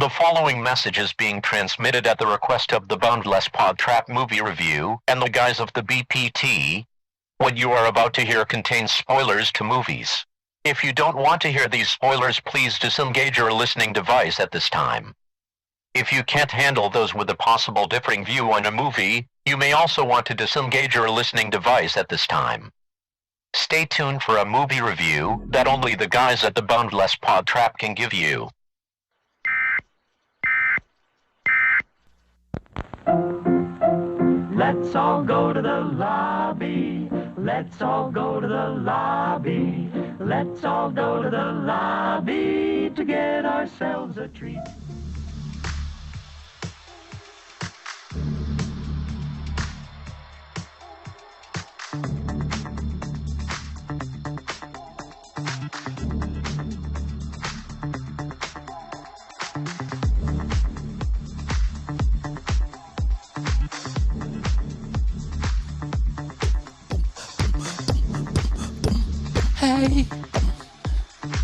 The following message is being transmitted at the request of the Boundless PodTrap movie review and the guys of the BPT. What you are about to hear contains spoilers to movies. If you don't want to hear these spoilers, please disengage your listening device at this time. If you can't handle those with a possible differing view on a movie, you may also want to disengage your listening device at this time. Stay tuned for a movie review that only the guys at the Boundless PodTrap can give you. Let's all go to the lobby. Let's all go to the lobby. Let's all go to the lobby to get ourselves a treat. Hey,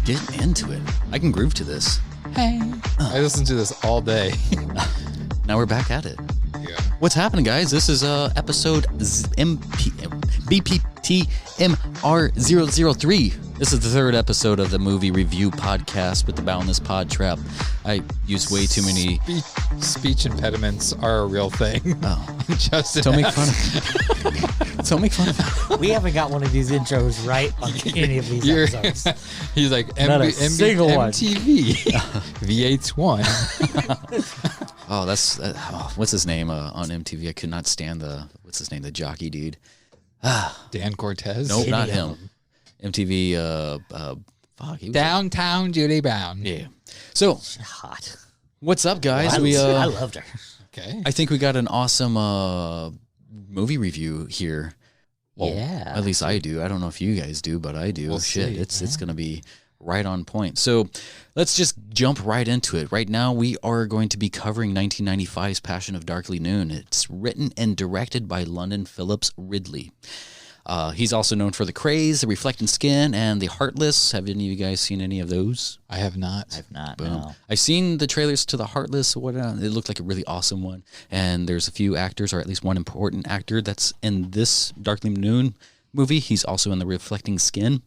get into it. I can groove to this. Hey, I listen to this all day. now we're back at it. Yeah. What's happening, guys? This is episode BPTMR 003. This is the third episode of the movie review podcast with the Boundless PodTrap. I use way too many speech impediments are a real thing. Oh, Justin, don't make fun of it. Don't make fun of it. We haven't got one of these intros right on any of these episodes. He's like Not a single one. MTV, VH1. Oh, that's what's his name on MTV? I could not stand the jockey dude. Dan Cortez. Nope, not him. MTV. Fuck. Downtown Judy Brown. Yeah. So Hot. what's up, guys? I loved her. Okay. I think we got an awesome movie review here. Well, Yeah. At least I do. I don't know if you guys do, but I do. We'll Shit, see. it's going to be right on point. So let's just jump right into it. Right now, we are going to be covering 1995's Passion of Darkly Noon. It's written and directed by London Phillips Ridley. He's also known for The Craze, The Reflecting Skin, and The Heartless. Have any of you guys seen any of those? I have not. I've not. Boom. No. I've seen the trailers to The Heartless. It looked like a really awesome one. And there's a few actors, or at least one important actor that's in this Darkly Noon movie. He's also in The Reflecting Skin.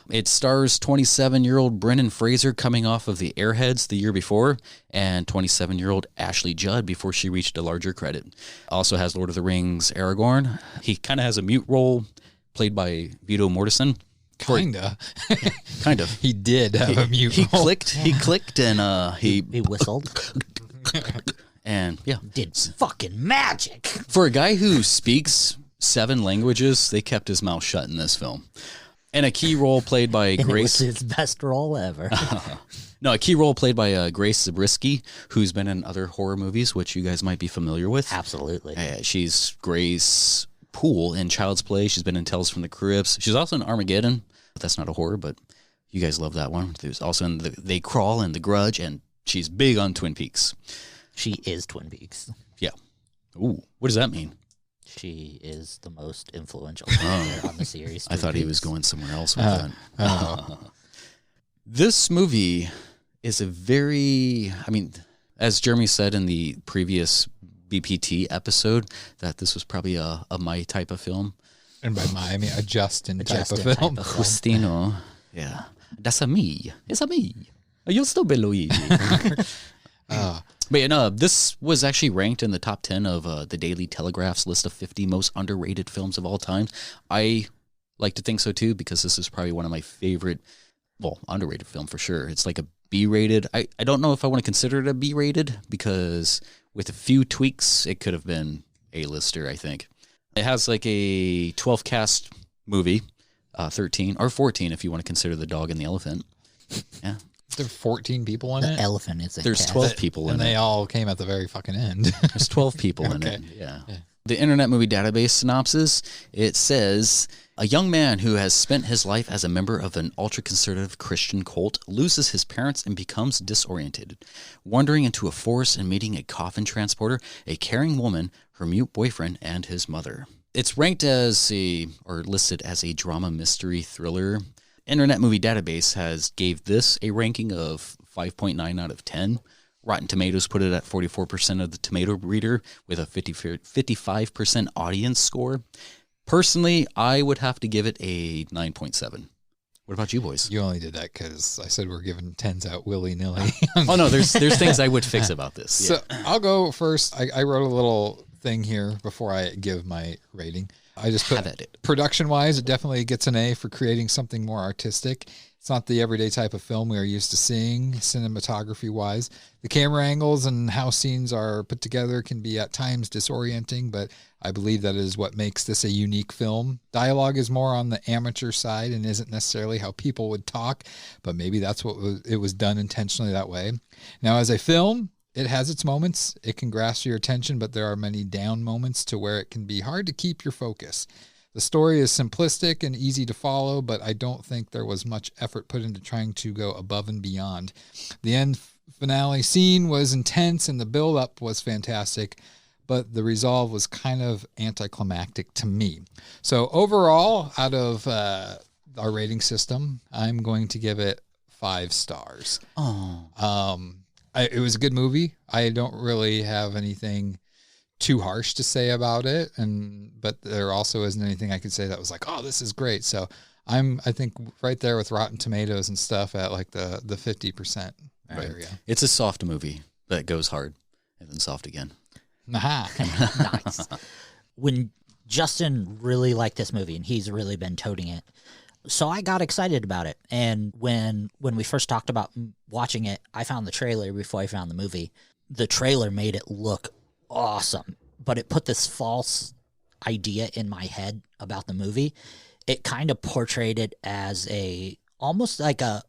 It stars 27-year-old Brendan Fraser coming off of The Airheads the year before, and 27-year-old Ashley Judd before she reached a larger credit. Also has Lord of the Rings Aragorn. He kind of has a mute role played by Viggo Mortensen. Kinda. Kind of. He did have a mute He role. clicked, and He whistled. and yeah. Did fucking magic. For a guy who speaks 7 languages, they kept his mouth shut in this film. And a key role played by And Grace. it was his best role ever. No, a key role played by Grace Zabriskie, who's been in other horror movies, which you guys might be familiar with. Absolutely. She's Grace Poole in Child's Play. She's been in Tales from the Crypts. She's also in Armageddon. That's not a horror, but you guys love that one. There's also in They Crawl and The Grudge, and she's big on Twin Peaks. She is Twin Peaks. Yeah. Ooh, what does that mean? She is the most influential character on the series. I Twin thought he was Peaks. going somewhere else with that. This movie is a very, as Jeremy said in the previous BPT episode, that this was probably a my type of film. And by my, I mean a Justin type of Justin film. type of Justino. Yeah. That's a me. It's a me. You'll still be Luigi. But this was actually ranked in the top 10 of the Daily Telegraph's list of 50 most underrated films of all time. I like to think so too, because this is probably one of my favorite, underrated film for sure. It's like a B-rated. I don't know if I want to consider it a B-rated, because with a few tweaks, it could have been A-lister, I think. It has like a 12 cast movie, 13 or 14 if you want to consider the dog and the elephant. Yeah. There are 14 people in The it. elephant is a There's cat. 12 people in And it. they all came at the very fucking end. There's 12 people in Okay. it. Yeah. The Internet Movie Database synopsis, it says, a young man who has spent his life as a member of an ultra-conservative Christian cult loses his parents and becomes disoriented. Wandering into a forest and meeting a coffin transporter, a caring woman, her mute boyfriend, and his mother. It's ranked as listed as a drama mystery thriller. Internet Movie Database gave this a ranking of 5.9 out of 10, Rotten Tomatoes put it at 44% of the tomato reader with a 55% audience score. Personally, I would have to give it a 9.7. What about you boys? You only did that because I said we're giving 10s out willy-nilly. Oh, no, there's things I would fix about this. So I'll go first. I wrote a little thing here before I give my rating. I just put production-wise, it definitely gets an A for creating something more artistic. It's not the everyday type of film we are used to seeing, cinematography-wise. The camera angles and how scenes are put together can be at times disorienting, but I believe that is what makes this a unique film. Dialogue is more on the amateur side and isn't necessarily how people would talk, but maybe that's what it was done intentionally that way. Now, as a film, it has its moments. It can grasp your attention, but there are many down moments to where it can be hard to keep your focus. The story is simplistic and easy to follow, but I don't think there was much effort put into trying to go above and beyond. The end finale scene was intense and the build-up was fantastic, but the resolve was kind of anticlimactic to me. So overall, out of our rating system, I'm going to give it 5 stars. It was a good movie. I don't really have anything too harsh to say about it, but there also isn't anything I could say that was like, oh, this is great. So I think right there with Rotten Tomatoes and stuff at like the 50% area. It's a soft movie that goes hard and then soft again. Nice. When Justin really liked this movie, and he's really been toting it, so I got excited about it. And when we first talked about watching it, I found the trailer before I found the movie. The trailer made it look awesome, but it put this false idea in my head about the movie. It kind of portrayed it as almost like a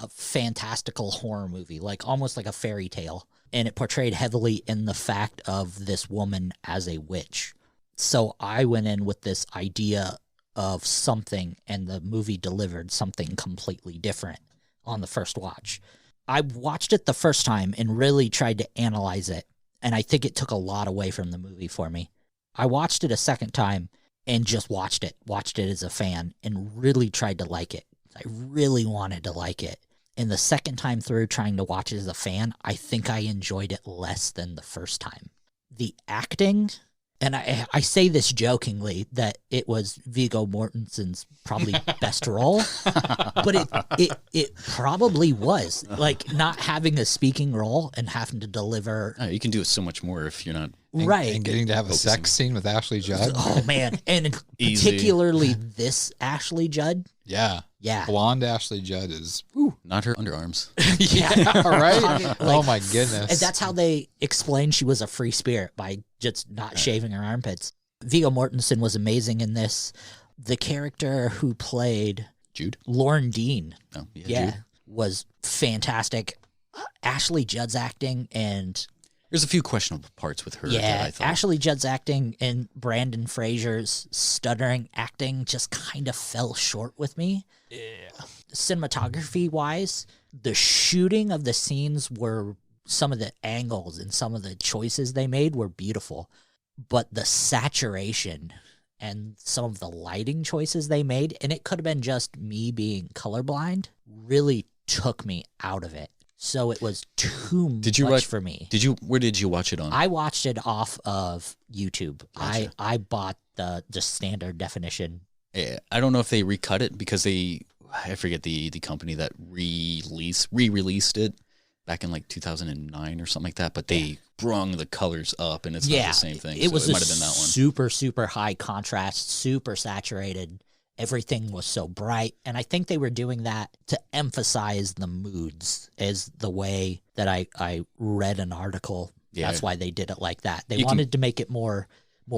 fantastical horror movie, like almost like a fairy tale. And it portrayed heavily in the fact of this woman as a witch. So I went in with this idea of something, and the movie delivered something completely different on the first watch. I watched it the first time and really tried to analyze it, and I think it took a lot away from the movie for me. I watched it a second time and just watched it as a fan, and really tried to like it. I really wanted to like it. And the second time through trying to watch it as a fan, I think I enjoyed it less than the first time. The acting, and I say this jokingly, that it was Viggo Mortensen's probably best role, but it probably was. Like, not having a speaking role and having to deliver. You can do it so much more if you're not. And getting to have a sex scene with Ashley Judd. Oh, man. And particularly this Ashley Judd. Yeah. Blonde Ashley Judd is... Not her underarms. Yeah, right? Oh, my goodness. And that's how they explained she was a free spirit, by just not shaving her armpits. Viggo Mortensen was amazing in this. The character who played... Jude? Lauren Dean. Oh, Jude. Was fantastic. Ashley Judd's acting and... There's a few questionable parts with her. Yeah, that I thought. Ashley Judd's acting and Brandon Fraser's stuttering acting just kind of fell short with me. Yeah. Cinematography-wise, the shooting of the scenes were, some of the angles and some of the choices they made were beautiful. But the saturation and some of the lighting choices they made, and it could have been just me being colorblind, really took me out of it. So it was too much for me. Where did you watch it on? I watched it off of YouTube. Gotcha. I bought the standard definition. Yeah, I don't know if they recut it because I forget the company that re-released it back in like 2009 or something like that, but they brung the colors up and it's not the same thing. It was might have been that one. Super, super high contrast, super saturated. Everything was so bright, and I think they were doing that to emphasize the moods, is the way that I read an article. Yeah. That's why they did it like that. They wanted to make it more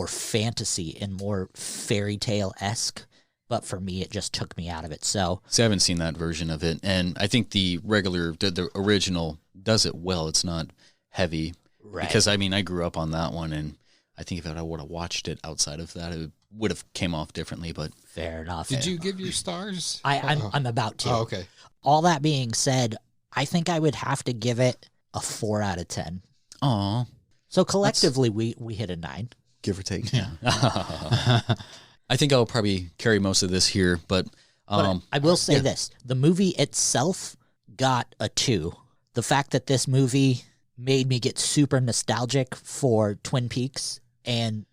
fantasy and more fairy tale-esque, but for me, it just took me out of it. So, I haven't seen that version of it, and I think the original does it well. It's not heavy, right? Because I grew up on that one, and I think if I would have watched it outside of that, it would have came off differently. But fair enough. Did you give your stars? I'm about to. Oh, okay. All that being said, I think I would have to give it a 4 out of 10. Aw. So collectively, we hit a 9. Give or take. Yeah. I think I'll probably carry most of this here, but I will say this. The movie itself got a 2. The fact that this movie made me get super nostalgic for Twin Peaks and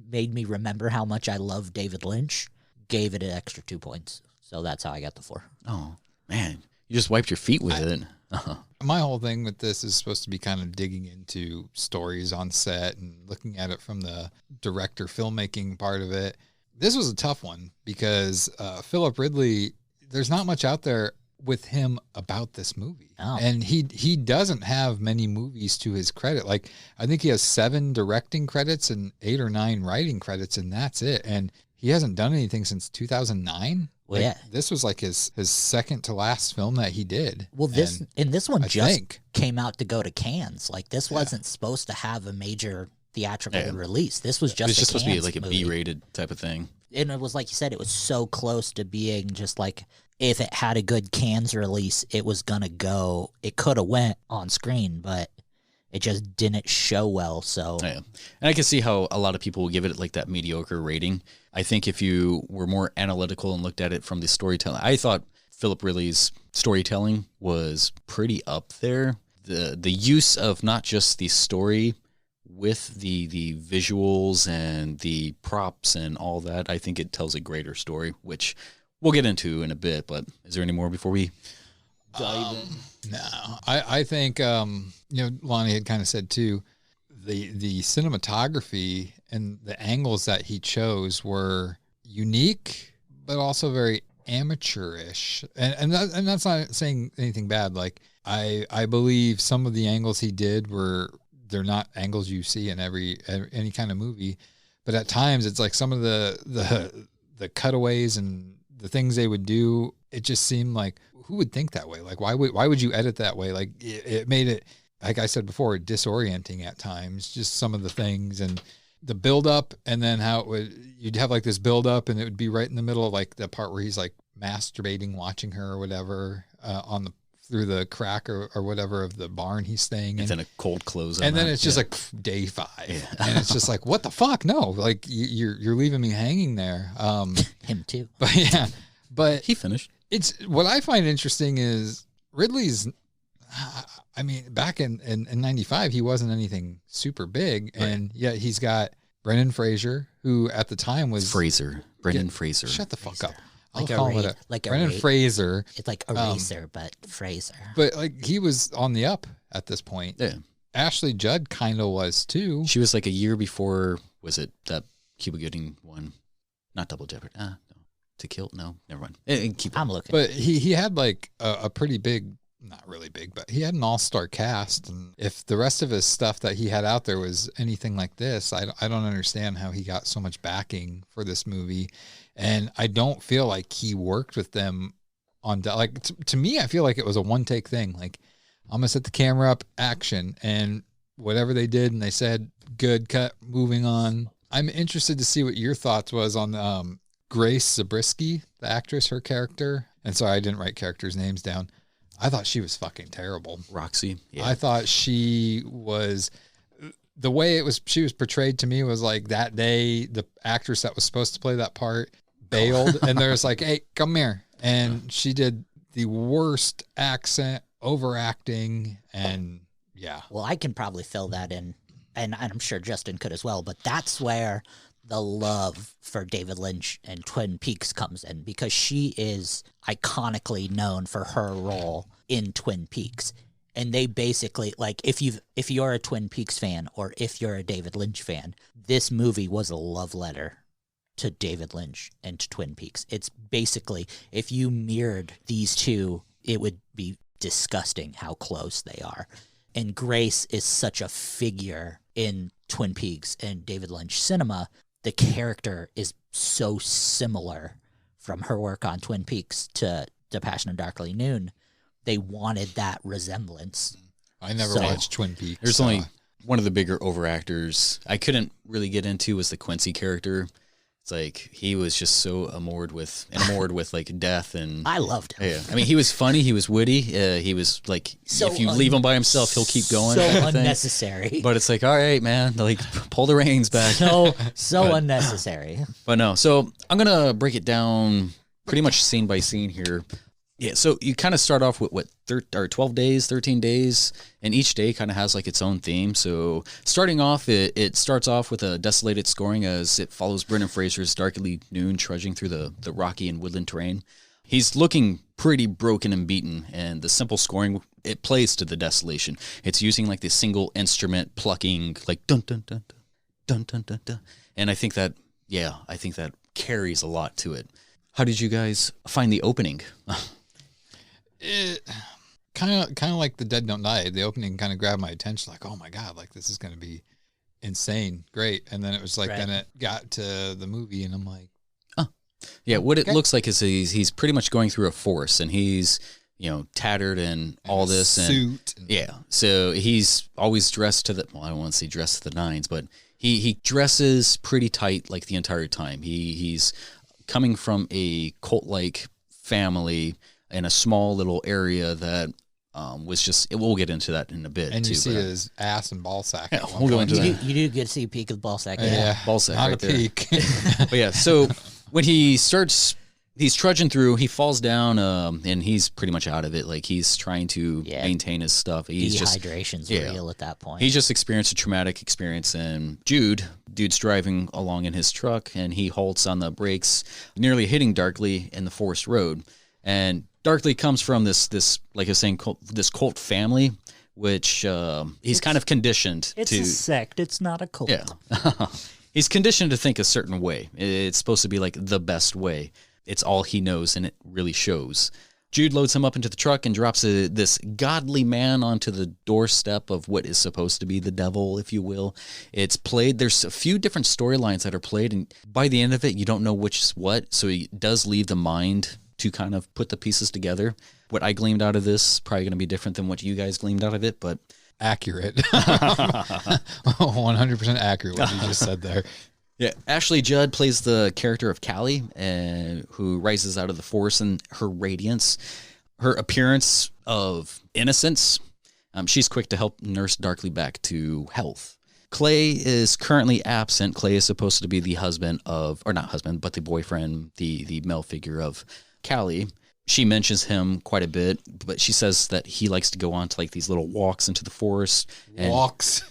made me remember how much I love David Lynch, gave it an extra 2 points. So that's how I got the 4. Oh, man. You just wiped your feet with it. My whole thing with this is supposed to be kind of digging into stories on set and looking at it from the director filmmaking part of it. This was a tough one because Philip Ridley, there's not much out there with him about this movie. Oh. And he doesn't have many movies to his credit. Like, I think he has 7 directing credits and 8 or 9 writing credits, and that's it. And he hasn't done anything since 2009. Well, yeah. This was like his second to last film that he did. Well, this one I just think came out to go to Cannes. Like, this wasn't supposed to have a major theatrical release. This was just It's just supposed to be like a movie. B-rated type of thing. And it was like you said, it was so close to being just like, if it had a good Cannes release, it was gonna go. It could have went on screen, but it just didn't show well. So Yeah. And I can see how a lot of people will give it like that mediocre rating. I think if you were more analytical and looked at it from the storytelling, I thought Philip Ridley's storytelling was pretty up there. The use of not just the story with the visuals and the props and all that, I think it tells a greater story, which we'll get into in a bit. But is there any more before we dive in? No, I think, Lonnie had kind of said too, the cinematography and the angles that he chose were unique, but also very amateurish. And that's not saying anything bad. Like, I believe some of the angles he did they're not angles you see in any kind of movie, but at times it's like some of the cutaways and the things they would do, it just seemed like, who would think that way? Like, why would you edit that way? Like, it made it, like I said before, disorienting at times, just some of the things and the build up, and then how you'd have like this build up and it would be right in the middle of like the part where he's like masturbating, watching her or whatever, through the crack or whatever of the barn he's staying in. And then a cold close. And then it's just like day 5. Yeah. And it's just like, what the fuck? No, like you're leaving me hanging there. him too. But yeah, but he finished. It's what I find interesting is Ridley's, I mean, back in 95, he wasn't anything super big. Right. And yet he's got Brendan Fraser, who at the time was Brendan Fraser. Shut the fuck up. Like Brendan Fraser. It's like Eraser, but Fraser. But like, he was on the up at this point. Yeah. Ashley Judd kind of was too. She was like a year before, was it that Cuba Gooding one? Not Double Jeopardy. No. To Kill? No, never mind. I'm looking. But he had like a pretty big, not really big, but he had an all-star cast. And if the rest of his stuff that he had out there was anything like this, I don't understand how he got so much backing for this movie. And I don't feel like he worked with them on, like, to me, I feel like it was a one-take thing. Like, I'm going to set the camera up, action, and whatever they did and they said, good, cut, moving on. I'm interested to see what your thoughts was on Grace Zabriskie, the actress, her character. And sorry, I didn't write characters' names down. I thought she was fucking terrible. Roxy. Yeah. I thought she was, the way she was portrayed to me was like that day, the actress that was supposed to play that part bailed and there's like, hey, come here. And she did the worst accent, overacting, and yeah. Well, I can probably fill that in, and I'm sure Justin could as well, but that's where the love for David Lynch and Twin Peaks comes in, because she is iconically known for her role in Twin Peaks. And they basically, like, if you're a Twin Peaks fan or if you're a David Lynch fan, this movie was a love letter to David Lynch and to Twin Peaks. It's basically, if you mirrored these two, it would be disgusting how close they are. And Grace is such a figure in Twin Peaks and David Lynch cinema. The character is so similar from her work on Twin Peaks to Passion of Darkly Noon. They wanted that resemblance. I never watched Twin Peaks. There's only one of the bigger overactors I couldn't really get into was the Quincy character. It's like he was just so enamored with like death, and I loved him. Yeah, I mean, he was funny, he was witty, he was like, if you leave him by himself, he'll keep going. So unnecessary. But it's like, all right, man, like pull the reins back. So unnecessary. But no, so I'm gonna break it down pretty much scene by scene here. Yeah, so you kind of start off with 12 days, 13 days, and each day kind of has like its own theme. So starting off, it starts off with a desolated scoring as it follows Brendan Fraser's darkly noon trudging through the rocky and woodland terrain. He's looking pretty broken and beaten, and the simple scoring, it plays to the desolation. It's using like this single instrument plucking like dun dun dun dun dun dun dun, and I think that carries a lot to it. How did you guys find the opening? It kind of like The Dead Don't Die. The opening kind of grabbed my attention, like, oh my god, like this is going to be insane, great. And then it was like, then it got to the movie, and I'm like, oh, yeah. What it looks like is he's pretty much going through a forest, and he's tattered and all this suit. Yeah, so he's always dressed to I don't want to say dressed to the nines, but he dresses pretty tight like the entire time. He's coming from a cult-like family in a small little area that was just. We'll get into that in a bit. And too, you see his ass and ball sack. Yeah, we'll go into that. You do get to see a peek of the ball sack. Yeah, ball sack not right a there. peek. But yeah, so when he's trudging through, he falls down, and he's pretty much out of it. Like he's trying to maintain his stuff. He's Dehydration's real at that point. He just experienced a traumatic experience, and dude's driving along in his truck, and he halts on the brakes, nearly hitting Darkly in the forest road. And Darkly comes from this like I was saying, this cult family, which he's kind of conditioned it's to. It's a sect. It's not a cult. Yeah. He's conditioned to think a certain way. It's supposed to be like the best way. It's all he knows, and it really shows. Jude loads him up into the truck and drops this godly man onto the doorstep of what is supposed to be the devil, if you will. It's played. There's a few different storylines that are played, and by the end of it, you don't know which is what. So it does leave the mind to kind of put the pieces together. What I gleaned out of this probably going to be different than what you guys gleaned out of it, but accurate. 100% accurate what you just said there. Yeah, Ashley Judd plays the character of Callie, who rises out of the forest, and her radiance, her appearance of innocence. She's quick to help nurse Darkly back to health. Clay is currently absent. Clay is supposed to be the husband of, or not husband, but the boyfriend, the male figure of Callie. She mentions him quite a bit, but she says that he likes to go on to like these little walks into the forest. Walks.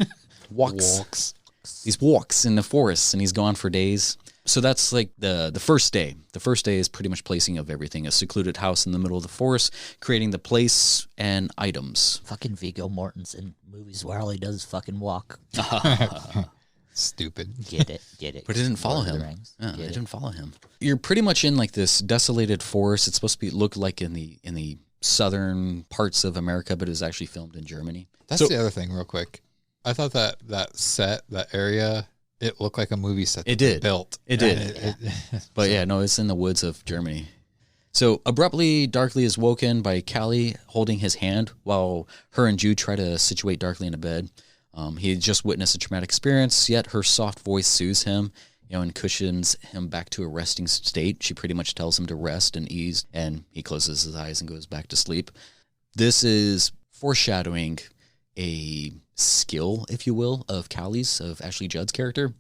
These walks in the forest, and he's gone for days. So that's like the first day. The first day is pretty much placing of everything. A secluded house in the middle of the forest, creating the place and items. Fucking Viggo Mortensen movies where all he does is fucking walk. Stupid. Get it. But it didn't follow him. Yeah, it didn't follow him. You're pretty much in like this desolated forest. It's supposed to look like in the southern parts of America, but it was actually filmed in Germany. That's the other thing, real quick. I thought that set, that area, it looked like a movie set. It did. Built. It did. But yeah, no, it's in the woods of Germany. So abruptly, Darkly is woken by Callie holding his hand while her and Jude try to situate Darkly in a bed. He had just witnessed a traumatic experience, yet her soft voice soothes him, and cushions him back to a resting state. She pretty much tells him to rest and ease, and he closes his eyes and goes back to sleep. This is foreshadowing a skill, if you will, of Callie's, of Ashley Judd's character.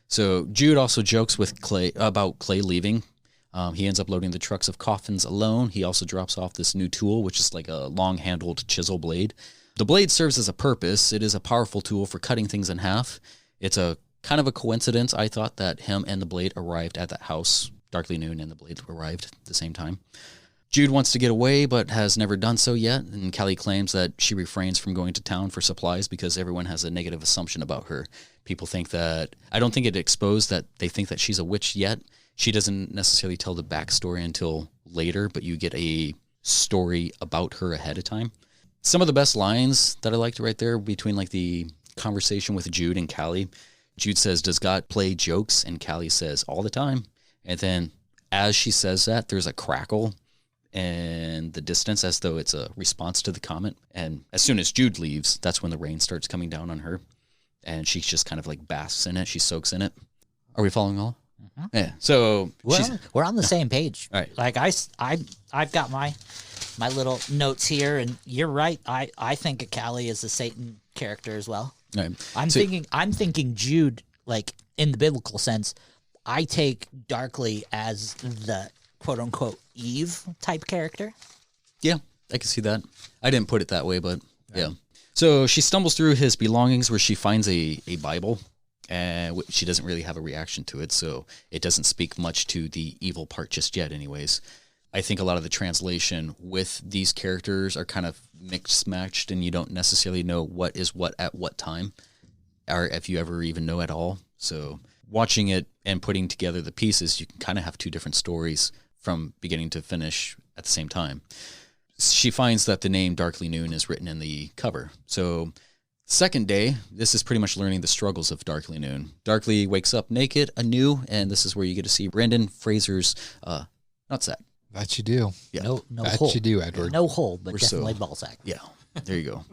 So Jude also jokes with Clay about Clay leaving. He ends up loading the trucks of coffins alone. He also drops off this new tool, which is like a long-handled chisel blade. The blade serves as a purpose. It is a powerful tool for cutting things in half. It's a kind of a coincidence, I thought, that him and the blade arrived at that house. Darkly Noon and the blade arrived at the same time. Jude wants to get away, but has never done so yet, and Callie claims that she refrains from going to town for supplies because everyone has a negative assumption about her. People think that, I don't think it exposed that they think that she's a witch yet. She doesn't necessarily tell the backstory until later, but you get a story about her ahead of time. Some of the best lines that I liked right there between like the conversation with Jude and Callie. Jude says, "Does God play jokes?" And Callie says, "All the time." And then as she says that, there's a crackle in the distance as though it's a response to the comment. And as soon as Jude leaves, that's when the rain starts coming down on her. And she just kind of like basks in it. She soaks in it. Are we following all? Mm-hmm. Yeah. So we're on the same page. All right. Like I've got my little notes here, and you're right. I think of Callie as a Satan character as well. Right. I'm thinking Jude, like in the biblical sense. I take Darkly as the quote unquote Eve type character. Yeah, I can see that. I didn't put it that way, but yeah. So she stumbles through his belongings where she finds a Bible, and she doesn't really have a reaction to it, so it doesn't speak much to the evil part just yet anyways. I think a lot of the translation with these characters are kind of mixed matched, and you don't necessarily know what is what at what time, or if you ever even know at all. So watching it and putting together the pieces, you can kind of have two different stories from beginning to finish at the same time. She finds that the name Darkly Noon is written in the cover. So second day, this is pretty much learning the struggles of Darkly Noon. Darkly wakes up naked anew, and this is where you get to see Brendan Fraser's nutsack. That you do. Yeah. No that hole. you do, Edward. No hole, but definitely ballsack. Yeah, there you go.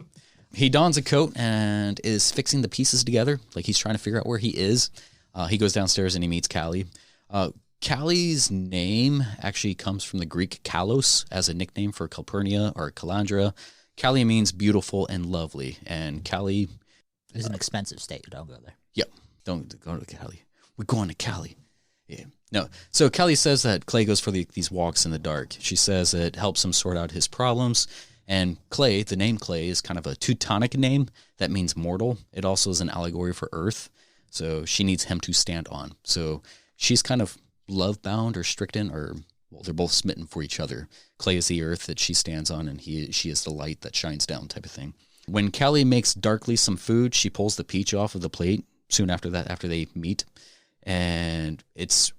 He dons a coat and is fixing the pieces together, like he's trying to figure out where he is. He goes downstairs and he meets Callie. Callie's name actually comes from the Greek kalos as a nickname for Calpurnia or Calandra. Callie means beautiful and lovely, and Callie is an expensive state. Don't go there. Yep, don't go to Callie. We're going to Callie. Yeah. No. So Callie says that Clay goes for these walks in the dark. She says it helps him sort out his problems. And Clay, the name Clay, is kind of a Teutonic name that means mortal. It also is an allegory for Earth. So she needs him to stand on. So she's kind of love-bound or stricken, or, well, they're both smitten for each other. Clay is the earth that she stands on, and she is the light that shines down type of thing. When Callie makes Darkly some food, she pulls the peach off of the plate soon after that, after they meet. And it's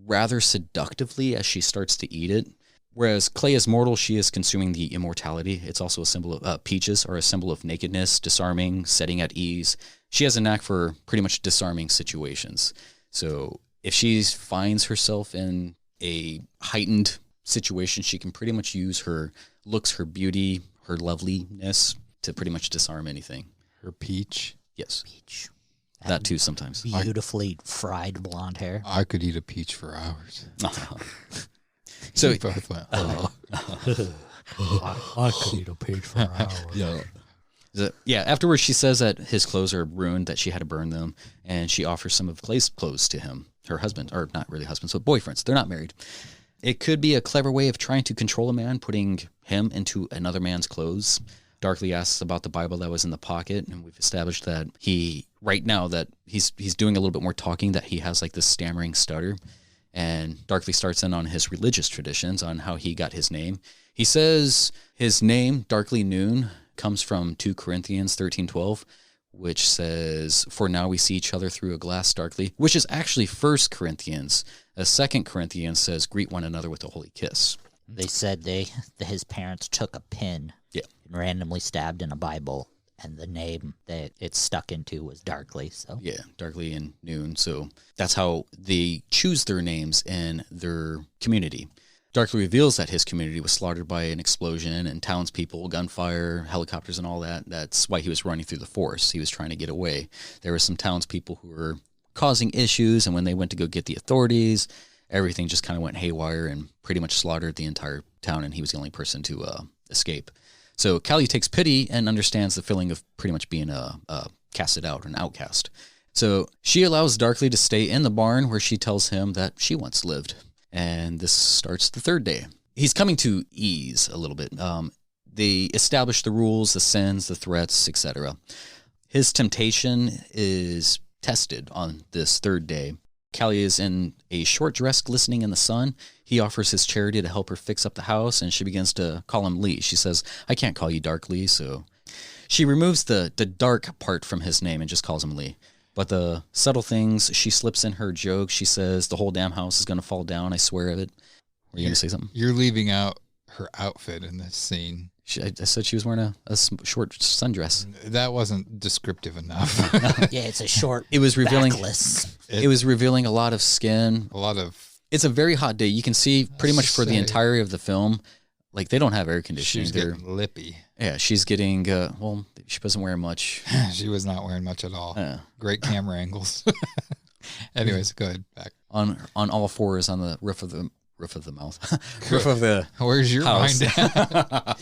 rather seductively as she starts to eat it. Whereas Clay is mortal, she is consuming the immortality. It's also a symbol of peaches are a symbol of nakedness, disarming, setting at ease. She has a knack for pretty much disarming situations. So if she finds herself in a heightened situation, she can pretty much use her looks, her beauty, her loveliness to pretty much disarm anything. Her peach. Yes. Peach. That too sometimes. Beautifully fried blonde hair. I could eat a peach for hours. So You both went, oh. I could eat a peach for hours. Yeah, afterwards she says that his clothes are ruined, that she had to burn them, and she offers some of Clay's clothes to him, her husband, or not really husband, so boyfriends. They're not married. It could be a clever way of trying to control a man, putting him into another man's clothes. Darkly asks about the Bible that was in the pocket, and we've established that right now that he's doing a little bit more talking, that he has like this stammering stutter. And Darkly starts in on his religious traditions, on how he got his name. He says his name, Darkly Noon, comes from 2 Corinthians 13:12, which says, "For now we see each other through a glass darkly," which is actually 1 Corinthians. 2 Corinthians says, "Greet one another with a holy kiss." They said his parents took a pin and randomly stabbed in a Bible, and the name that it stuck into was Darkly. So yeah, Darkly and Noon. So that's how they choose their names in their community. Darkly reveals that his community was slaughtered by an explosion and townspeople, gunfire, helicopters, and all that. That's why he was running through the forest. He was trying to get away. There were some townspeople who were causing issues, and when they went to go get the authorities, everything just kind of went haywire and pretty much slaughtered the entire town, and he was the only person to escape. So Callie takes pity and understands the feeling of pretty much being casted out, an outcast. So she allows Darkly to stay in the barn where she tells him that she once lived. And this starts the third day. He's coming to ease a little bit. They establish the rules, the sins, the threats, etc. His temptation is tested on this third day. Callie is in a short dress glistening in the sun. He offers his charity to help her fix up the house, and she begins to call him Lee. She says, "I can't call you Darkly," so she removes the dark part from his name and just calls him Lee. But the subtle things, she slips in her joke. She says, "The whole damn house is going to fall down. I swear of it." Were you going to say something? You're leaving out her outfit in this scene. I said she was wearing a short sundress. That wasn't descriptive enough. yeah, it's a short. It was revealing. Backless. It was revealing a lot of skin. A lot of. It's a very hot day. You can see pretty much for the entirety of the film, like they don't have air conditioning. She's getting lippy. Yeah, she's getting. Well, she wasn't wearing much. She was not wearing much at all. Great camera angles. Anyways, go ahead. Back on all fours on the roof of the mouth. Roof of the Where's your house. mind at?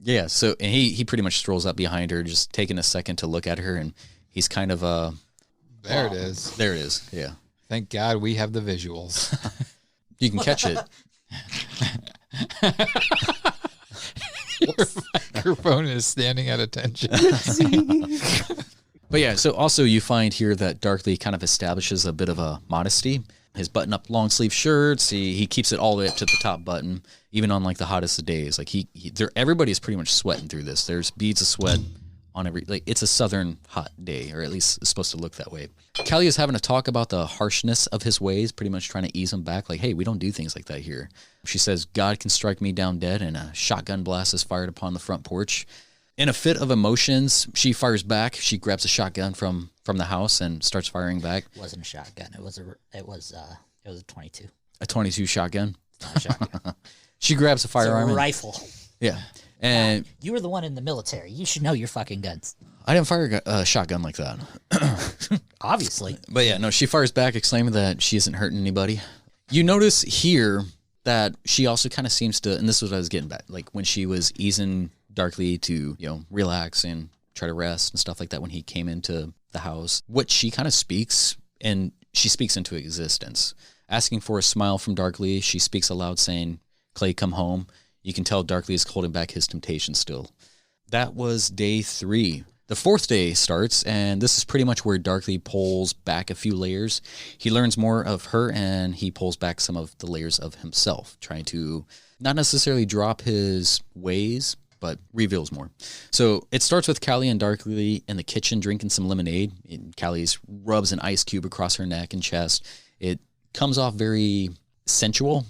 Yeah, so and he pretty much strolls up behind her, just taking a second to look at her, and he's kind of There it is. There it is. Yeah. Thank God we have the visuals. You can catch it. Microphone is standing at attention. But yeah, so also you find here that Darkly kind of establishes a bit of a modesty. His button-up long-sleeve shirts, he keeps it all the way up to the top button, even on like the hottest of days. Like everybody's pretty much sweating through this. There's beads of sweat on every, like it's a southern hot day, or at least it's supposed to look that way. Callie is having a talk about the harshness of his ways, pretty much trying to ease him back. Like, hey, we don't do things like that here. She says, God can strike me down dead, and a shotgun blast is fired upon the front porch. In a fit of emotions, she fires back. She grabs a shotgun from the house and starts firing back. It wasn't a shotgun. It was a 22. A 22 shotgun. It's not a shotgun. She grabs a firearm. It's a and- rifle. Yeah. And You were the one in the military. You should know your fucking guns. I didn't fire a shotgun like that. Obviously. But yeah, no, she fires back, exclaiming that she isn't hurting anybody. You notice here that she also kind of seems to, and this is what I was getting back, like when she was easing Darkly to, relax and try to rest and stuff like that when he came into the house, what she kind of speaks, and she speaks into existence. Asking for a smile from Darkly, she speaks aloud saying, Clay, come home. You can tell Darkly is holding back his temptation still. That was day 3. The 4th day starts, and this is pretty much where Darkly pulls back a few layers. He learns more of her, and he pulls back some of the layers of himself, trying to not necessarily drop his ways, but reveals more. So it starts with Callie and Darkly in the kitchen drinking some lemonade. Callie's rubs an ice cube across her neck and chest. It comes off very sensual.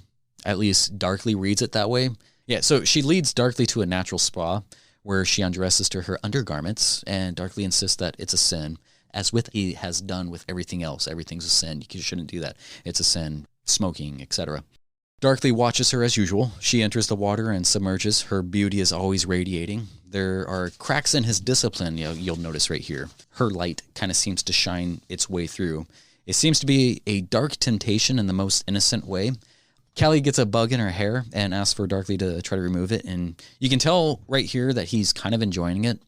At least Darkly reads it that way. Yeah, so she leads Darkly to a natural spa where she undresses to her undergarments, and Darkly insists that it's a sin, as with he has done with everything else. Everything's a sin. You shouldn't do that. It's a sin. Smoking, etc. Darkly watches her as usual. She enters the water and submerges. Her beauty is always radiating. There are cracks in his discipline, you'll notice right here. Her light kind of seems to shine its way through. It seems to be a dark temptation in the most innocent way. Callie gets a bug in her hair and asks for Darkly to try to remove it, and you can tell right here that he's kind of enjoying it.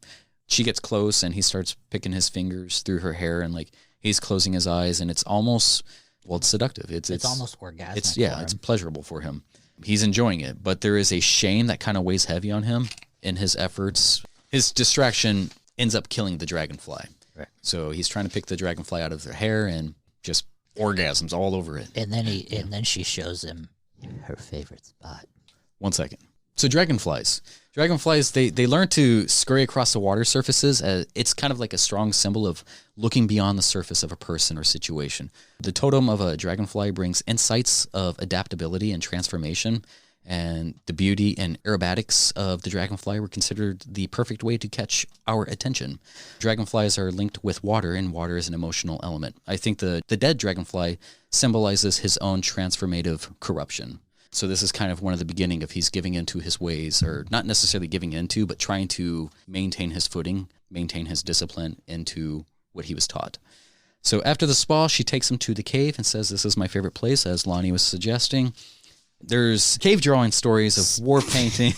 She gets close, and he starts picking his fingers through her hair, and like he's closing his eyes, and it's almost, well, it's seductive. It's almost orgasmic. It's pleasurable for him. He's enjoying it, but there is a shame that kind of weighs heavy on him in his efforts. His distraction ends up killing the dragonfly. Right. So he's trying to pick the dragonfly out of their hair and just orgasms all over it. And then she shows him her favorite spot. 1 second. So dragonflies, they learn to scurry across the water surfaces. It's kind of like a strong symbol of looking beyond the surface of a person or situation. The totem of a dragonfly brings insights of adaptability and transformation, and the beauty and aerobatics of the dragonfly were considered the perfect way to catch our attention. Dragonflies are linked with water, and water is an emotional element. I think the dead dragonfly symbolizes his own transformative corruption. So this is kind of one of the beginning of he's giving into his ways, or not necessarily giving into, but trying to maintain his footing, maintain his discipline into what he was taught. So after the spa, she takes him to the cave and says, this is my favorite place, as Lonnie was suggesting. There's cave drawing stories of war painting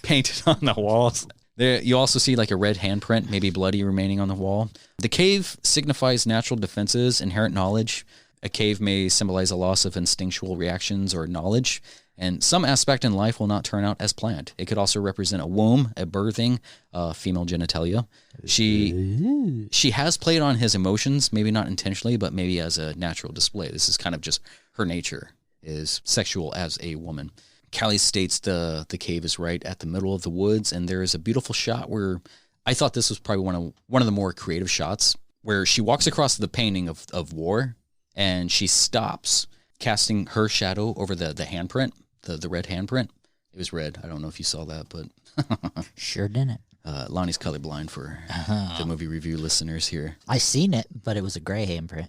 painted on the walls. There, you also see like a red handprint, maybe bloody, remaining on the wall. The cave signifies natural defenses, inherent knowledge. A cave may symbolize a loss of instinctual reactions or knowledge, and some aspect in life will not turn out as planned. It could also represent a womb, a birthing, female genitalia. She has played on his emotions, maybe not intentionally, but maybe as a natural display. This is kind of just her nature, is sexual as a woman. Callie states the cave is right at the middle of the woods, and there is a beautiful shot where I thought this was probably one of the more creative shots, where she walks across the painting of war, and she stops, casting her shadow over the handprint, the red handprint. It was red. I don't know if you saw that, but Sure didn't. Lonnie's colorblind for the movie review listeners here. I seen it, but it was a gray handprint.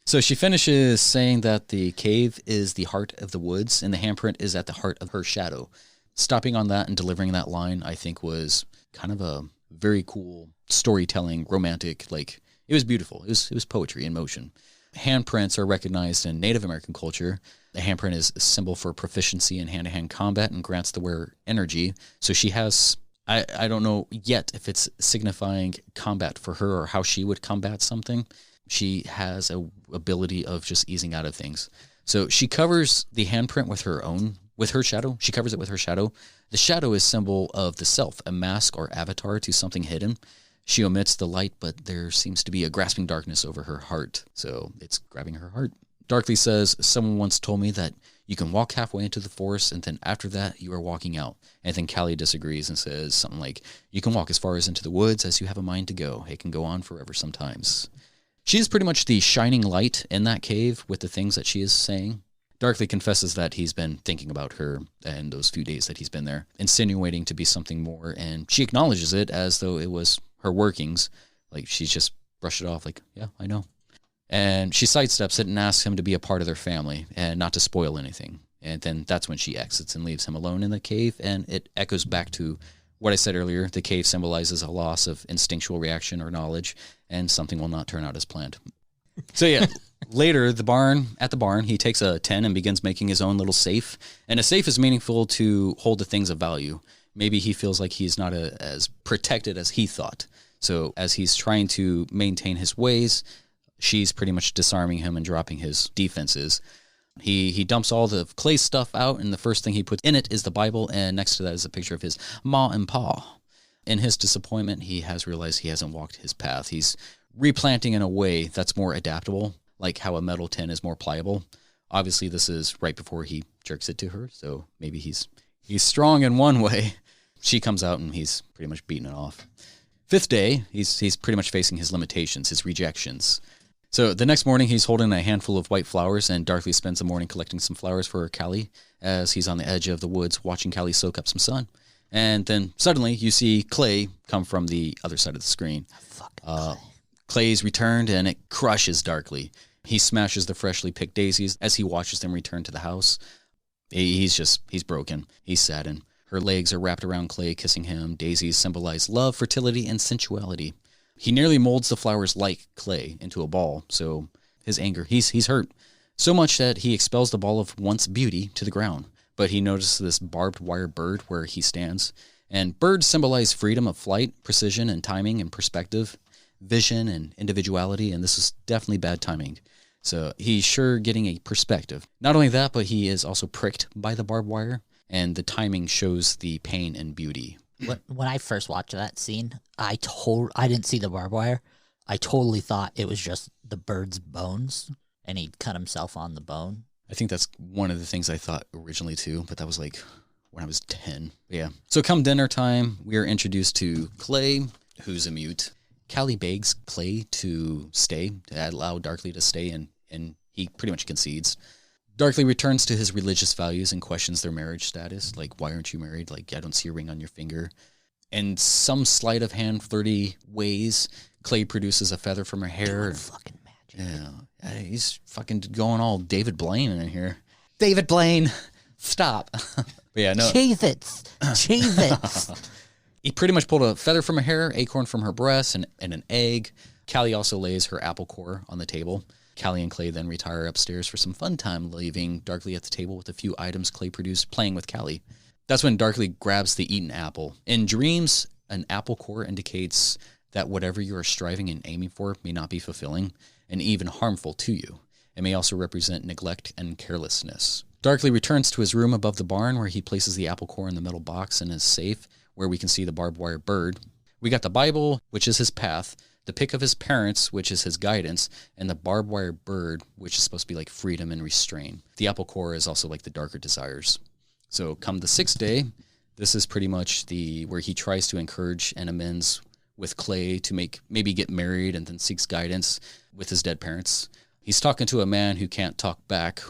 So she finishes saying that the cave is the heart of the woods, and the handprint is at the heart of her shadow. Stopping on that and delivering that line, I think, was kind of a very cool storytelling, romantic, like, it was beautiful. It was poetry in motion. Handprints are recognized in Native American culture. The handprint is a symbol for proficiency in hand-to-hand combat and grants the wearer energy. So she has, I don't know yet if it's signifying combat for her or how she would combat something. She has a ability of just easing out of things. So she covers the handprint with her own with her shadow. She covers it with her shadow. The shadow is symbol of the self, a mask or avatar to something hidden. She omits the light, but there seems to be a grasping darkness over her heart. So it's grabbing her heart. Darkly says, someone once told me that you can walk halfway into the forest and then after that you are walking out. And then Callie disagrees and says something like, you can walk as far as into the woods as you have a mind to go. It can go on forever sometimes. She's pretty much the shining light in that cave with the things that she is saying. Darkly confesses that he's been thinking about her and those few days that he's been there, insinuating to be something more, and she acknowledges it as though it was her workings. Like, she's just brushed it off like, yeah, I know. And she sidesteps it and asks him to be a part of their family and not to spoil anything. And then that's when she exits and leaves him alone in the cave, and it echoes back to what I said earlier. The cave symbolizes a loss of instinctual reaction or knowledge, and something will not turn out as planned. So yeah, later, at the barn, he takes a tin and begins making his own little safe. And a safe is meaningful to hold the things of value. Maybe he feels like he's not as protected as he thought. So as he's trying to maintain his ways, she's pretty much disarming him and dropping his defenses. He dumps all the clay stuff out, and the first thing he puts in it is the Bible, and next to that is a picture of his ma and pa. In his disappointment, he has realized he hasn't walked his path. He's replanting in a way that's more adaptable, like how a metal tin is more pliable. Obviously, this is right before he jerks it to her, so maybe he's strong in one way. She comes out, and he's pretty much beating it off. Fifth day, he's pretty much facing his limitations, his rejections. So the next morning, he's holding a handful of white flowers, and Darkly spends the morning collecting some flowers for Callie as he's on the edge of the woods watching Callie soak up some sun. And then suddenly you see Clay come from the other side of the screen. Clay's returned, and it crushes Darkly. He smashes the freshly picked daisies as he watches them return to the house. He's broken. He's saddened. Her legs are wrapped around Clay, kissing him. Daisies symbolize love, fertility, and sensuality. He nearly molds the flowers like Clay into a ball, so his anger, he's hurt. So much that he expels the ball of once beauty to the ground. But he notices this barbed wire bird where he stands. And birds symbolize freedom of flight, precision and timing and perspective, vision and individuality, and this is definitely bad timing. So he's sure getting a perspective. Not only that, but he is also pricked by the barbed wire, and the timing shows the pain and beauty. When I first watched that scene, I didn't see the barbed wire. I totally thought it was just the bird's bones, and he'd cut himself on the bone. I think that's one of the things I thought originally too, but that was like when I was 10. But yeah. So come dinner time, we are introduced to Clay, who's a mute. Callie begs Clay to stay, to allow Darkly to stay, and he pretty much concedes. Darkly returns to his religious values and questions their marriage status. Like, why aren't you married? Like, I don't see a ring on your finger. In some sleight of hand flirty ways, Clay produces a feather from her hair. Fucking magic. Yeah, he's fucking going all David Blaine in here. David Blaine, stop. But yeah, no. Shave it. He pretty much pulled a feather from her hair, acorn from her breast, and an egg. Callie also lays her apple core on the table. Callie and Clay then retire upstairs for some fun time, leaving Darkly at the table with a few items Clay produced, playing with Callie. That's when Darkly grabs the eaten apple. In dreams, an apple core indicates that whatever you are striving and aiming for may not be fulfilling and even harmful to you. It may also represent neglect and carelessness. Darkly returns to his room above the barn, where he places the apple core in the metal box in his safe, where we can see the barbed wire bird. We got the Bible, which is his path, the pick of his parents, which is his guidance, and the barbed wire bird, which is supposed to be like freedom and restraint. The apple core is also like the darker desires. So come the sixth day, this is pretty much where he tries to encourage and amends with Clay to maybe get married, and then seeks guidance with his dead parents. He's talking to a man who can't talk back,